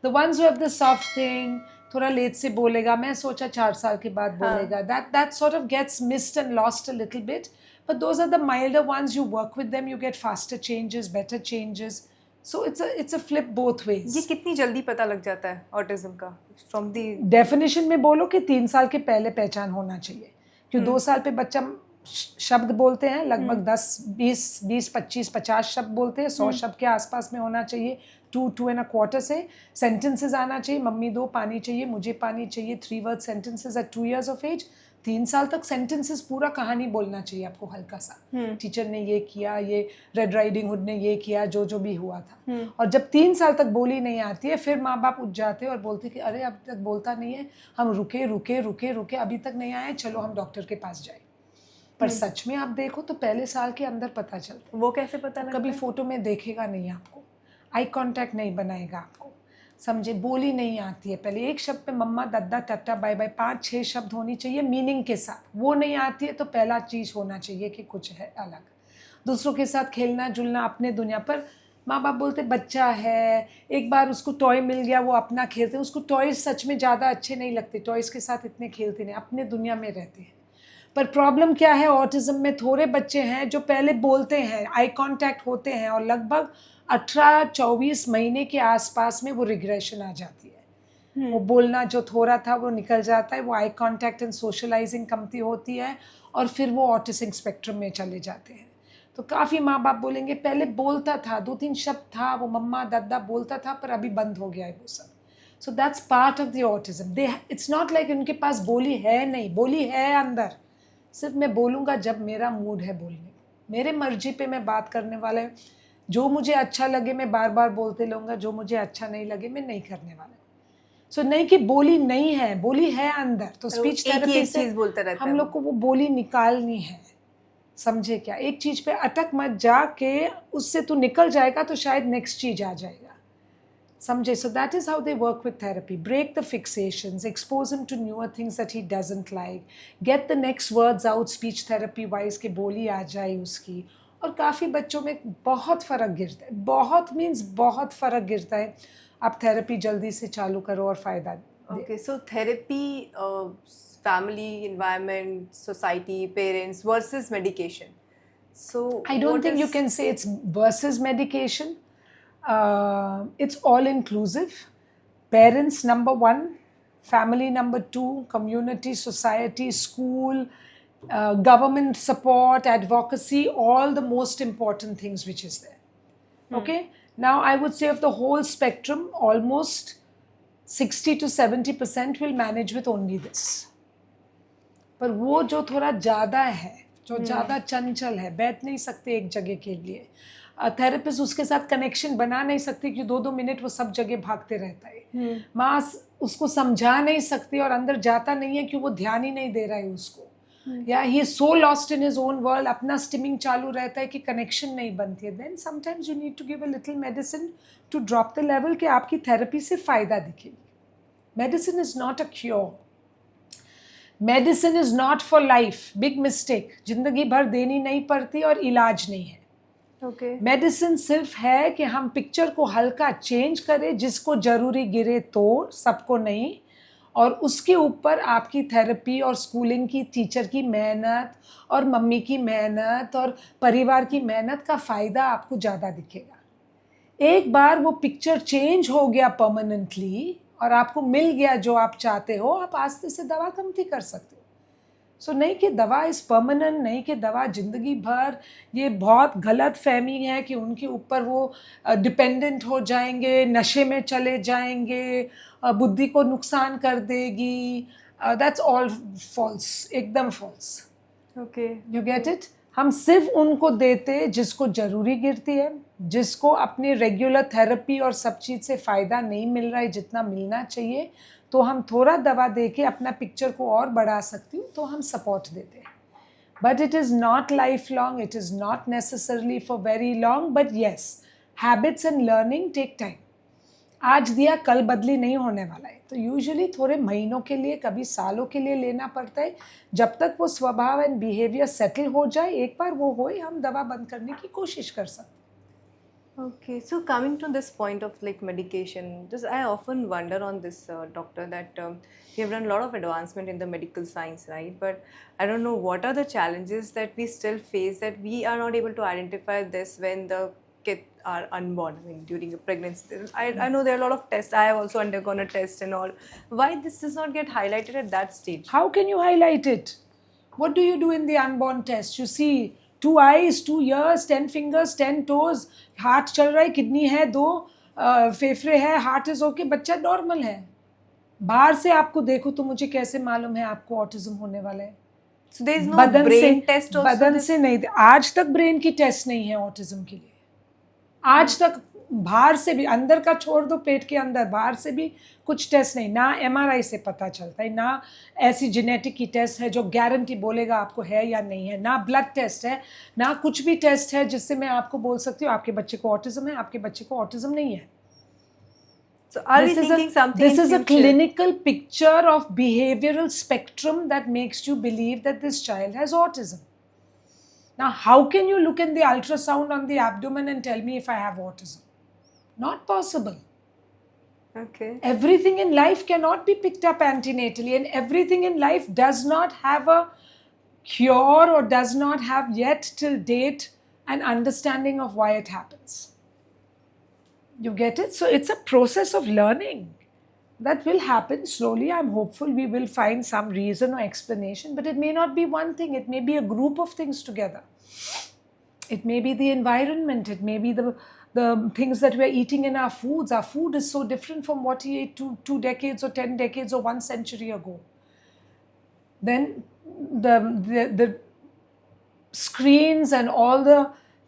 [SPEAKER 1] The ones who have the soft thing, थोड़ा late से बोलेगा, मैं सोचा 4 साल के बाद बोलेगा, that sort of gets missed and lost a little bit. But those are the milder ones. You work with them, you get faster changes, better changes. So it's a flip both ways.
[SPEAKER 2] ये कितनी जल्दी पता लग जाता है autism का? From the
[SPEAKER 1] definition में बोलो कि 3 साल के पहले पहचान होना चाहिए. क्यों 2 साल पे बच्चा शब्द बोलते हैं, लगभग 10, 20, 25, 50 शब्द बोलते हैं, 100 शब्द के आसपास में होना चाहिए. 2.25 से सेंटेंसेस आना चाहिए. मम्मी दो पानी चाहिए, मुझे पानी चाहिए. 3 word sentences at 2 years of age. 3 साल तक सेंटेंसेस पूरा कहानी बोलना चाहिए आपको हल्का सा. टीचर ने ये किया, ये रेड राइडिंग हुड ने ये किया, जो भी हुआ था. और जब 3 साल तक बोली नहीं आती है, फिर माँ बाप उठ जाते हैं और बोलते कि अरे अब तक बोलता नहीं है, हम रुके अभी तक नहीं आए, चलो हम डॉक्टर के पास जाए. पर सच में आप देखो तो पहले साल के अंदर पता चलता.
[SPEAKER 2] वो कैसे पता लगता?
[SPEAKER 1] कभी फोटो में देखेगा नहीं आपको, आई कांटेक्ट नहीं बनाएगा आपको, समझे, बोली नहीं आती है. पहले एक शब्द पे मम्मा दद्दा टट्टा बाय बाय 5-6 शब्द होनी चाहिए मीनिंग के साथ. वो नहीं आती है तो पहला चीज़ होना चाहिए कि कुछ है अलग. दूसरों के साथ खेलना जुलना, अपने दुनिया पर. माँ बाप बोलते बच्चा है, एक बार उसको टॉय मिल गया, वो अपना खेलते हैं. उसको टॉयज़ सच में ज़्यादा अच्छे नहीं लगते, टॉयज़ के साथ इतने खेलते नहीं, अपने दुनिया में रहते हैं. पर प्रॉब्लम क्या है, ऑटिज्म में थोड़े बच्चे हैं जो पहले बोलते हैं, आई कांटेक्ट होते हैं, और लगभग 18-24 महीने के आसपास में वो रिग्रेशन आ जाती है. वो बोलना जो थोड़ा था वो निकल जाता है, वो आई कांटेक्ट एंड सोशलाइजिंग कमती होती है, और फिर वो ऑटिस्टिक स्पेक्ट्रम में चले जाते हैं. तो काफ़ी माँ बाप बोलेंगे पहले बोलता था, 2-3 शब्द था, वो मम्मा दादा बोलता था, पर अभी बंद हो गया है वो सब. So that's part of the autism. It's not like उनके पास बोली है नहीं, बोली है अंदर. सिर्फ मैं बोलूँगा जब मेरा मूड है बोलने, मेरे मर्जी पे मैं बात करने वाला है. जो मुझे अच्छा लगे मैं बार बार बोलते रहूँगा, जो मुझे अच्छा नहीं लगे मैं नहीं करने वाला. सो नहीं कि बोली नहीं है, बोली है अंदर. तो स्पीच थेरेपी से हम लोग को वो बोली निकालनी है, समझे क्या. एक चीज़ पे अटक मत जा के उससे तू निकल जाएगा तो शायद नेक्स्ट चीज़ आ जाएगा, समझे. So that is how they work with therapy. Break the fixations, expose him to newer things that he doesn't like, get the next words out speech therapy wise के बोली आ जाए उसकी. और काफ़ी बच्चों में बहुत फ़र्क गिरता है, बहुत फ़र्क गिरता है. आप थेरेपी जल्दी से चालू करो और फ़ायदा.
[SPEAKER 2] Okay, so therapy family, environment, society, parents versus medication. So
[SPEAKER 1] I don't
[SPEAKER 2] what
[SPEAKER 1] think you
[SPEAKER 2] is-
[SPEAKER 1] can say it's versus medication. It's all inclusive. Parents, number one, family, number two, community, society, school, government support, advocacy, all the most important things which is there. Okay? Now, I would say of the whole spectrum, almost 60 to 70% will manage with only this. पर वो जो थोड़ा ज़्यादा है, जो ज़्यादा चंचल है, बैठ नहीं सकते एक जगह के लिए, थेरेपिस्ट उसके साथ कनेक्शन बना नहीं सकती कि 2-2 मिनट वो सब जगह भागते रहता है, माँ उसको समझा नहीं सकती और अंदर जाता नहीं है कि वो ध्यान ही नहीं दे रहा है उसको, या he is so lost in his own world, अपना स्टिमिंग चालू रहता है कि कनेक्शन नहीं बनती है, then sometimes you need to give a little medicine to drop the level कि आपकी थेरेपी से फ़ायदा दिखेगी. Medicine is not a cure. Medicine is not for life. Big mistake. जिंदगी भर देनी नहीं पड़ती और इलाज नहीं है.
[SPEAKER 2] Okay.
[SPEAKER 1] मेडिसिन सिर्फ है कि हम पिक्चर को हल्का चेंज करें, जिसको ज़रूरी गिरे तो, सबको नहीं, और उसके ऊपर आपकी थेरेपी और स्कूलिंग की टीचर की मेहनत और मम्मी की मेहनत और परिवार की मेहनत का फ़ायदा आपको ज़्यादा दिखेगा. एक बार वो पिक्चर चेंज हो गया परमानेंटली और आपको मिल गया जो आप चाहते हो, आप आस्ते से दवा कमती कर सकते हो. सो नहीं कि दवा इज़ परमानेंट, नहीं कि दवा ज़िंदगी भर, ये बहुत गलत फहमी है कि उनके ऊपर वो डिपेंडेंट हो जाएंगे, नशे में चले जाएंगे, बुद्धि को नुकसान कर देगी. दैट्स ऑल फॉल्स, एकदम false.
[SPEAKER 2] Okay.
[SPEAKER 1] You get it. हम सिर्फ उनको देते जिसको ज़रूरी गिरती है, जिसको अपनी रेगुलर थेरेपी और सब चीज़ से फ़ायदा नहीं मिल रहा है जितना मिलना चाहिए, तो हम थोड़ा दवा दे के अपना पिक्चर को और बढ़ा सकती हूँ, तो हम सपोर्ट देते हैं. But it is not lifelong, it is not necessarily for very long, but yes, habits and learning take time. आज दिया कल बदली नहीं होने वाला है, तो यूजुअली थोड़े महीनों के लिए, कभी सालों के लिए लेना पड़ता है, जब तक वो स्वभाव एंड बिहेवियर सेटल हो जाए. एक बार वो होए, हम दवा बंद करने की कोशिश कर सकते हैं.
[SPEAKER 2] Okay, so coming to this point of like medication, just I often wonder on this, doctor, that we have done a lot of advancement in the medical science, right? But I don't know what are the challenges that we still face, that we are not able to identify this when the kids are unborn, I mean during a pregnancy. I know there are a lot of tests. I have also undergone a test and all. Why this does not get highlighted at that stage?
[SPEAKER 1] How can you highlight it? What do you do in the unborn test? You see 2 eyes, 2 ears, 10 fingers, 10 toes. Heart चल रहा है, kidney है, 2 फेफड़े है, heart is okay, बच्चा normal है. बाहर से आपको देखो तो मुझे कैसे मालूम है आपको ऑटिज्म होने वाला है?
[SPEAKER 2] So there is no brain test also.
[SPEAKER 1] बदन से नहीं, आज तक ब्रेन की टेस्ट नहीं है ऑटिज्म के लिए. आज तक बाहर से भी, अंदर का छोड़ दो, पेट के अंदर, बाहर से भी कुछ टेस्ट नहीं. ना MRI से पता चलता है, ना ऐसी जेनेटिक की टेस्ट है जो गारंटी बोलेगा आपको है या नहीं है, ना ब्लड टेस्ट है, ना कुछ भी टेस्ट है जिससे मैं आपको बोल सकती हूँ आपके बच्चे को ऑटिज्म है, आपके बच्चे को ऑटिज्म नहीं है.
[SPEAKER 2] So are we thinking something
[SPEAKER 1] This
[SPEAKER 2] in
[SPEAKER 1] is a
[SPEAKER 2] future?
[SPEAKER 1] clinical picture of behavioral spectrum that makes you believe that this child has autism. Now, how can you look in the ultrasound on the abdomen and tell me if I have autism? Not possible.
[SPEAKER 2] Okay.
[SPEAKER 1] Everything in life cannot be picked up antenatally, and everything in life does not have a cure or does not have yet till date an understanding of why it happens. You get it? So it's a process of learning that will happen slowly. I'm hopeful we will find some reason or explanation, but it may not be one thing. It may be a group of things together. It may be the environment. It may be the things that we're eating in our foods. Our food is so different from what we ate 2 decades or 10 decades or 1 century ago. Then the screens and all the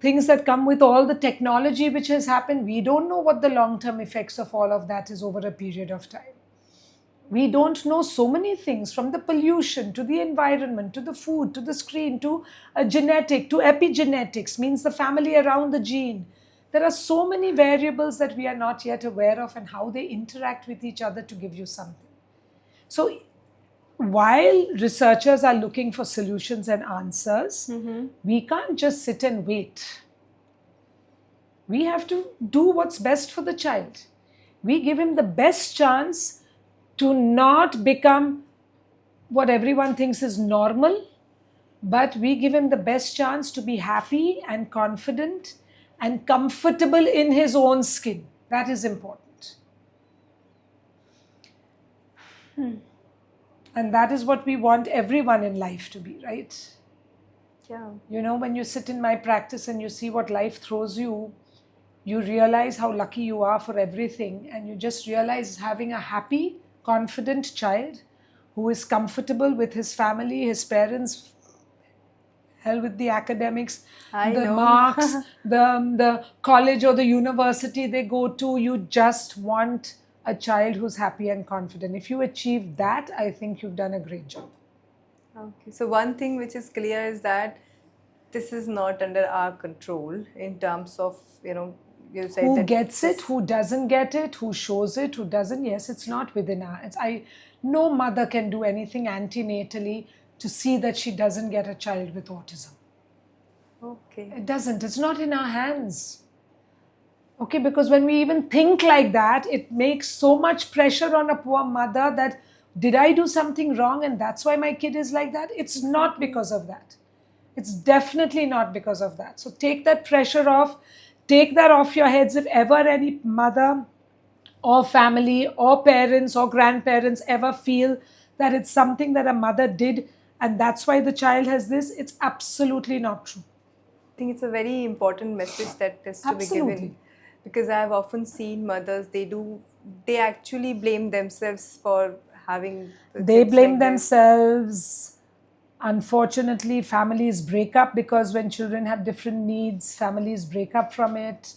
[SPEAKER 1] things that come with all the technology which has happened, we don't know what the long-term effects of all of that is over a period of time. We don't know so many things, from the pollution to the environment to the food to the screen to genetic to epigenetics, means the family around the gene. There are so many variables that we are not yet aware of and how they interact with each other to give you something. So while researchers are looking for solutions and answers, we can't just sit and wait. We have to do what's best for the child. We give him the best chance to not become what everyone thinks is normal, but we give him the best chance to be happy and confident and comfortable in his own skin. That is important. And that is what we want everyone in life to be, right?
[SPEAKER 2] Yeah.
[SPEAKER 1] You know, when you sit in my practice and you see what life throws you, you realize how lucky you are for everything. And you just realize having a happy, confident child who is comfortable with his family, his parents, hell with the academics,
[SPEAKER 2] I
[SPEAKER 1] the
[SPEAKER 2] know.
[SPEAKER 1] marks, the college or the university they go to. You just want a child who's happy and confident. If you achieve that, I think you've done a great job.
[SPEAKER 2] Okay, so one thing which is clear is that this is not under our control in terms of, you said
[SPEAKER 1] Who
[SPEAKER 2] that
[SPEAKER 1] gets it,
[SPEAKER 2] this-
[SPEAKER 1] who doesn't get it, who shows it, who doesn't. Yes, it's not within our. No mother can do anything antenatally to see that she doesn't get a child with autism.
[SPEAKER 2] Okay.
[SPEAKER 1] It doesn't. It's not in our hands. Okay, because when we even think like that, it makes so much pressure on a poor mother that did I do something wrong and that's why my kid is like that? It's not because of that. It's definitely not because of that. So take that pressure off. Take that off your heads. If ever any mother or family or parents or grandparents ever feel that it's something that a mother did and that's why the child has this, it's absolutely not true.
[SPEAKER 2] I think it's a very important message that is to be
[SPEAKER 1] Absolutely.
[SPEAKER 2] given, because I've often seen mothers, they actually blame themselves for having the
[SPEAKER 1] They
[SPEAKER 2] kids
[SPEAKER 1] blame
[SPEAKER 2] like this.
[SPEAKER 1] themselves. Unfortunately, families break up because when children have different needs, families break up from it.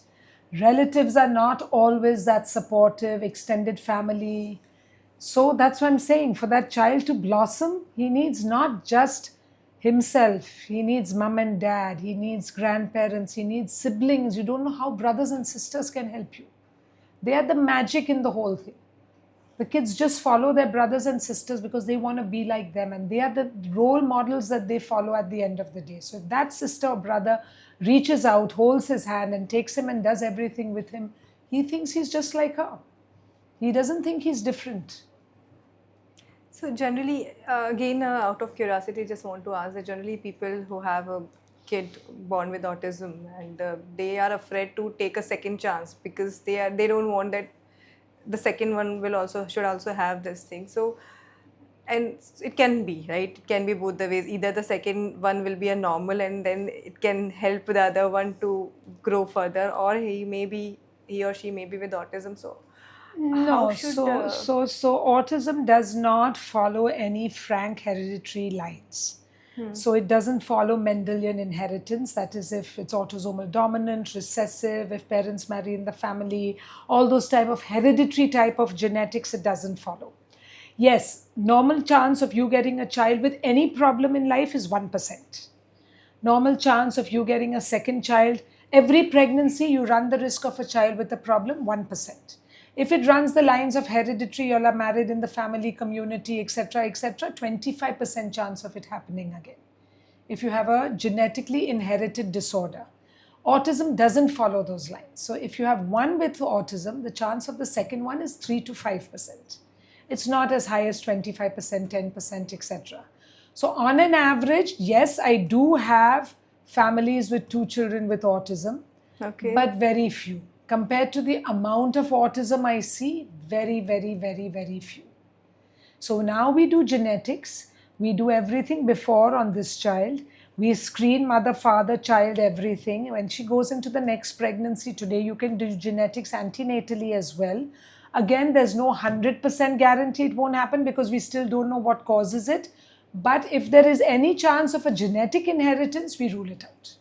[SPEAKER 1] Relatives are not always that supportive, extended family. So that's what I'm saying. For that child to blossom, he needs not just himself, he needs mom and dad, he needs grandparents, he needs siblings. You don't know how brothers and sisters can help you. They are the magic in the whole thing. The kids just follow their brothers and sisters because they want to be like them, and they are the role models that they follow at the end of the day. So if that sister or brother reaches out, holds his hand and takes him and does everything with him, he thinks he's just like her. He doesn't think he's different.
[SPEAKER 2] So generally, again, out of curiosity, just want to ask that generally people who have a kid born with autism and they are afraid to take a second chance because they don't want that the second one should also have this thing. So, and it can be right. It can be both the ways. Either the second one will be a normal, and then it can help the other one to grow further, or he or she may be with autism. So how
[SPEAKER 1] No,
[SPEAKER 2] should
[SPEAKER 1] so autism does not follow any frank hereditary lines. So it doesn't follow Mendelian inheritance. That is, if it's autosomal dominant, recessive, if parents marry in the family, all those type of hereditary type of genetics, it doesn't follow. Yes, normal chance of you getting a child with any problem in life is 1%. Normal chance of you getting a second child, every pregnancy you run the risk of a child with a problem, 1%. If it runs the lines of hereditary, you'll are married in the family, community, etc., 25% chance of it happening again. If you have a genetically inherited disorder. Autism doesn't follow those lines. So if you have one with autism, the chance of the second one is 3 to 5%. It's not as high as 25%, 10%, etc. So on an average, yes, I do have families with 2 children with autism,
[SPEAKER 2] okay?
[SPEAKER 1] but very few. Compared to the amount of autism I see, very, very, very, very few. So now we do genetics. We do everything before on this child. We screen mother, father, child, everything. When she goes into the next pregnancy today, you can do genetics antenatally as well. Again, there's no 100% guarantee it won't happen because we still don't know what causes it. But if there is any chance of a genetic inheritance, we rule it out.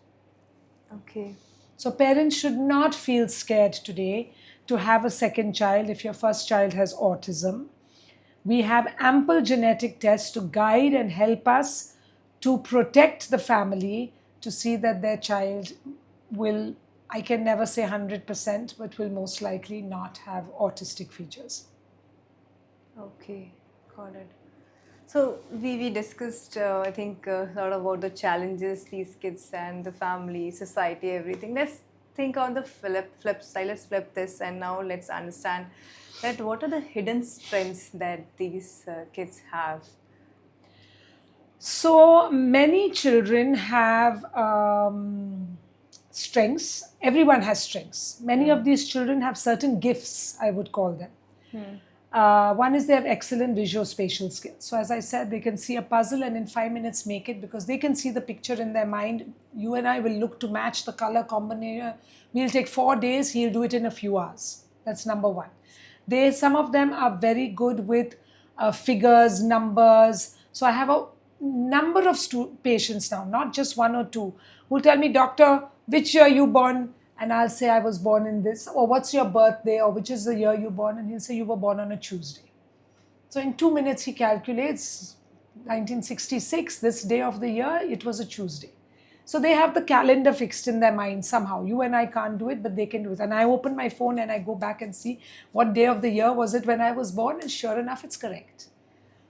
[SPEAKER 2] Okay.
[SPEAKER 1] So parents should not feel scared today to have a second child if your first child has autism. We have ample genetic tests to guide and help us to protect the family to see that their child will, I can never say 100%, but will most likely not have autistic features.
[SPEAKER 2] Okay, got it. So we discussed, I think, a lot about the challenges these kids and the family, society, everything. Let's think on the flip side. Let's flip this, and now let's understand that what are the hidden strengths that these kids have
[SPEAKER 1] So many children have strengths. Everyone has strengths. Many of these children have certain gifts, I would call them. One is they have excellent visual-spatial skills. So as I said, they can see a puzzle and in 5 minutes make it because they can see the picture in their mind. You and I will look to match the color combination. We'll take 4 days, he'll do it in a few hours. That's number one. Some of them are very good with figures, numbers. So I have a number of patients now, not just one or two, who tell me, doctor, which year you born? And I'll say I was born in this, or what's your birthday, or which is the year you born? And he'll say you were born on a Tuesday. So in 2 minutes he calculates 1966, this day of the year, it was a Tuesday. So they have the calendar fixed in their mind somehow. You and I can't do it, but they can do it. And I open my phone and I go back and see what day of the year was it when I was born, and sure enough, it's correct.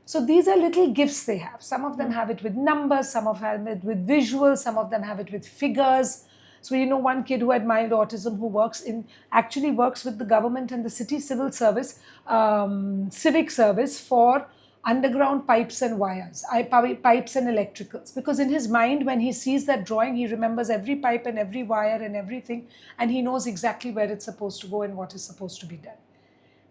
[SPEAKER 1] So these are little gifts they have. Some of them have it with numbers, some of them have it with visuals, some of them have it with figures. So one kid who had mild autism who actually works with the government and the city civil service, civic service for underground pipes and wires, pipes and electricals. Because in his mind, when he sees that drawing, he remembers every pipe and every wire and everything, and he knows exactly where it's supposed to go and what is supposed to be done.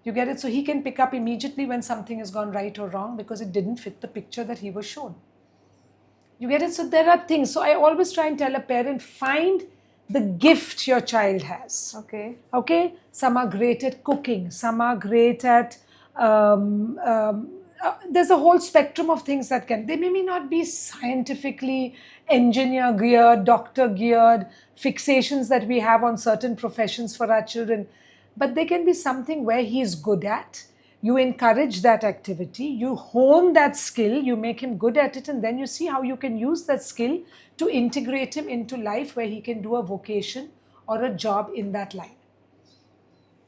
[SPEAKER 1] You get it? So he can pick up immediately when something has gone right or wrong because it didn't fit the picture that he was shown. You get it? So there are things. So I always try and tell a parent, find the gift your child has. Okay? Some are great at cooking. Some are great at... there's a whole spectrum of things that they may not be scientifically engineer geared, doctor geared, fixations that we have on certain professions for our children. But they can be something where he's good at. You encourage that activity, you hone that skill, you make him good at it, and then you see how you can use that skill to integrate him into life where he can do a vocation or a job in that line.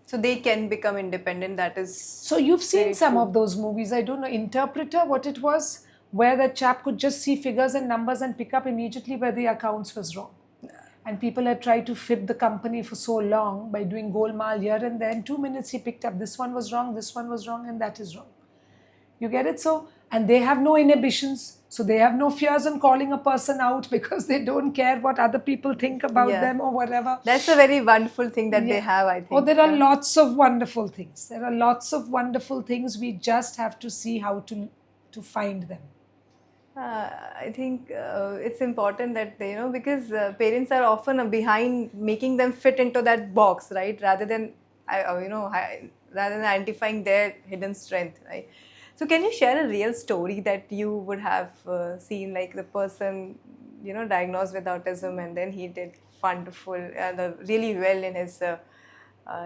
[SPEAKER 2] So they can become independent, that is...
[SPEAKER 1] So you've seen some of those movies, I don't know, Interpreter, what it was, where the chap could just see figures and numbers and pick up immediately where the accounts was wrong. And people had tried to fib the company for so long by doing golmaal here and there. In 2 minutes he picked up, this one was wrong, and that is wrong. You get it? So, and they have no inhibitions. So they have no fears in calling a person out because they don't care what other people think about them or whatever.
[SPEAKER 2] That's a very wonderful thing that they have, I think.
[SPEAKER 1] Oh, there are lots of wonderful things. There are lots of wonderful things. We just have to see how to find them.
[SPEAKER 2] I think it's important that because parents are often behind making them fit into that box, right? Rather than identifying their hidden strength, right? So can you share a real story that you would have seen, like the person diagnosed with autism and then he did wonderful and really well in his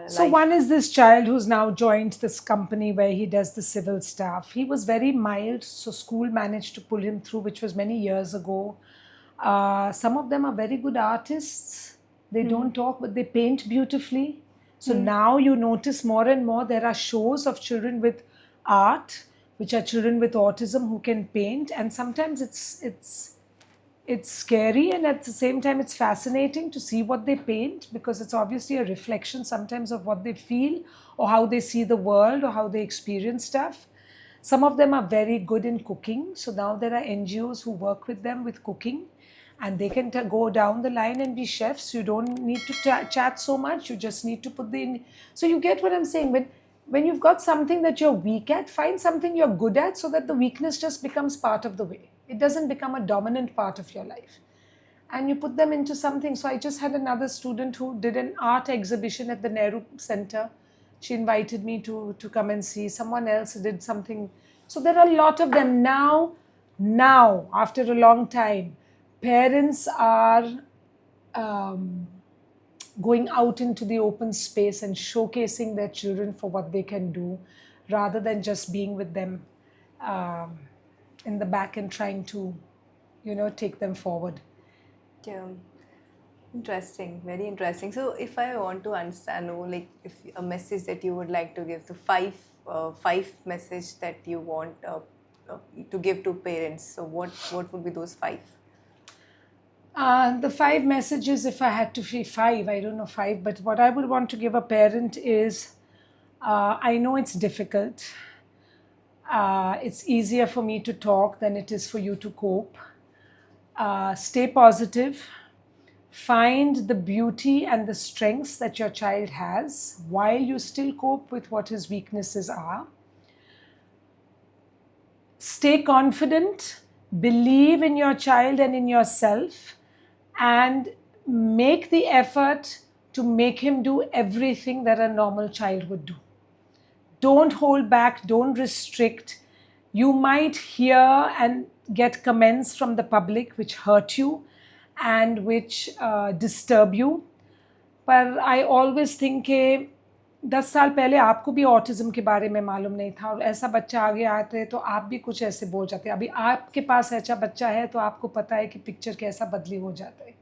[SPEAKER 1] So
[SPEAKER 2] life?
[SPEAKER 1] One is this child who's now joined this company where he does the civil staff. He was very mild, so school managed to pull him through, which was many years ago. Some of them are very good artists. They don't talk, but they paint beautifully. So now you notice more and more there are shows of children with art, which are children with autism who can paint. And sometimes it's scary, and at the same time it's fascinating to see what they paint, because it's obviously a reflection sometimes of what they feel or how they see the world or how they experience stuff. Some of them are very good in cooking. So now there are NGOs who work with them with cooking, and they can go down the line and be chefs. You don't need to chat so much. You just need to put so you get what I'm saying. When you've got something that you're weak at, find something you're good at so that the weakness just becomes part of the way. It doesn't become a dominant part of your life. And you put them into something. So I just had another student who did an art exhibition at the Nehru Center. She invited me to come and see. Someone else did something. So there are a lot of them now, after a long time. Parents are going out into the open space and showcasing their children for what they can do, rather than just being with them in the back and trying to, take them forward.
[SPEAKER 2] Yeah. Interesting, very interesting. So if I want to understand, like if a message that you would like to give, the five message that you want to give to parents, so what would be those 5?
[SPEAKER 1] The 5 messages, if I had to say 5, I don't know 5, but what I would want to give a parent is, I know it's difficult. It's easier for me to talk than it is for you to cope. Stay positive. Find the beauty and the strengths that your child has while you still cope with what his weaknesses are. Stay confident, believe in your child and in yourself, and make the effort to make him do everything that a normal child would do. Don't hold back, don't restrict. You might hear and get comments from the public which hurt you and which disturb you. पर I always think कि 10 साल पहले आपको भी autism के बारे में मालूम नहीं था और ऐसा बच्चा आगे आते तो आप भी कुछ ऐसे बोल जाते। अभी आपके पास ऐसा बच्चा है तो आपको पता है कि पिक्चर कैसा बदली हो जाता है।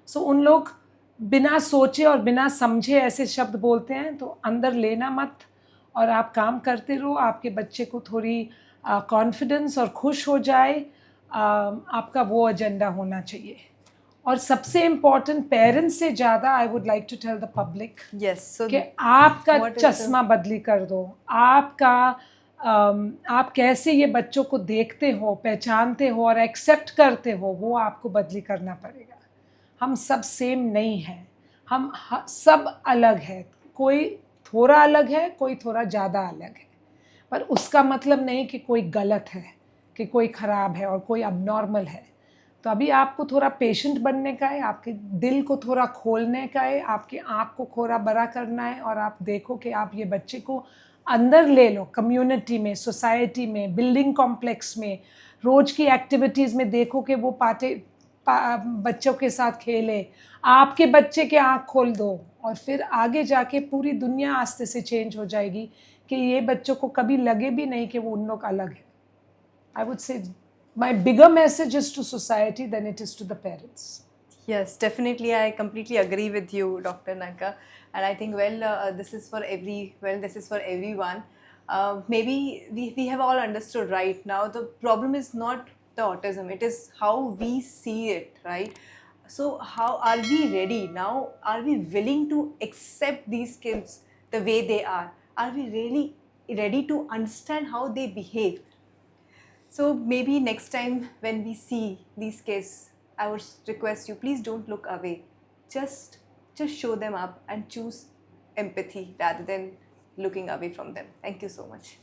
[SPEAKER 1] सो उन लोग बिना सोचे और बिना समझे ऐसे शब्द बोलते हैं, तो अंदर लेना मत और आप काम करते रहो। आपके बच्चे को थोड़ी कॉन्फिडेंस और खुश हो जाए, आपका वो एजेंडा होना चाहिए। और सबसे इम्पॉर्टेंट, पेरेंट्स से ज़्यादा I would like to tell the public कि आपका चश्मा बदली कर दो। आपका आप कैसे ये बच्चों को देखते हो, पहचानते हो और एक्सेप्ट करते हो, वो आपको बदली करना पड़ेगा। हम सब सेम नहीं हैं, हम सब अलग है। कोई थोड़ा अलग है, कोई थोड़ा ज़्यादा अलग है, पर उसका मतलब नहीं कि कोई गलत है, कि कोई ख़राब है और कोई अबनॉर्मल है। तो अभी आपको थोड़ा पेशेंट बनने का है, आपके दिल को थोड़ा खोलने का है, आपकी आँख को थोड़ा बड़ा करना है और आप देखो कि आप ये बच्चे को अंदर ले लो। कम्युनिटी में, सोसाइटी में, बिल्डिंग कॉम्प्लेक्स में, रोज़ की एक्टिविटीज़ में देखो कि वो बच्चों के साथ खेले। आपके बच्चे के आँख खोल दो और फिर आगे जाके पूरी दुनिया आस्ते से चेंज हो जाएगी कि ये बच्चों को कभी लगे भी नहीं कि वो उन लोग अलग है। I would say my bigger message is to society than it is to the parents.
[SPEAKER 2] Yes, definitely. I completely agree with you, Dr. Nanka. And I think, this is for everyone. Maybe we have all understood right now. The problem is not the autism. It is how we see it, right? So how are we ready now? Are we willing to accept these kids the way they are? Are we really ready to understand how they behave? So maybe next time when we see these kids, I would request you, please don't look away. Just show them up and choose empathy rather than looking away from them. Thank you so much.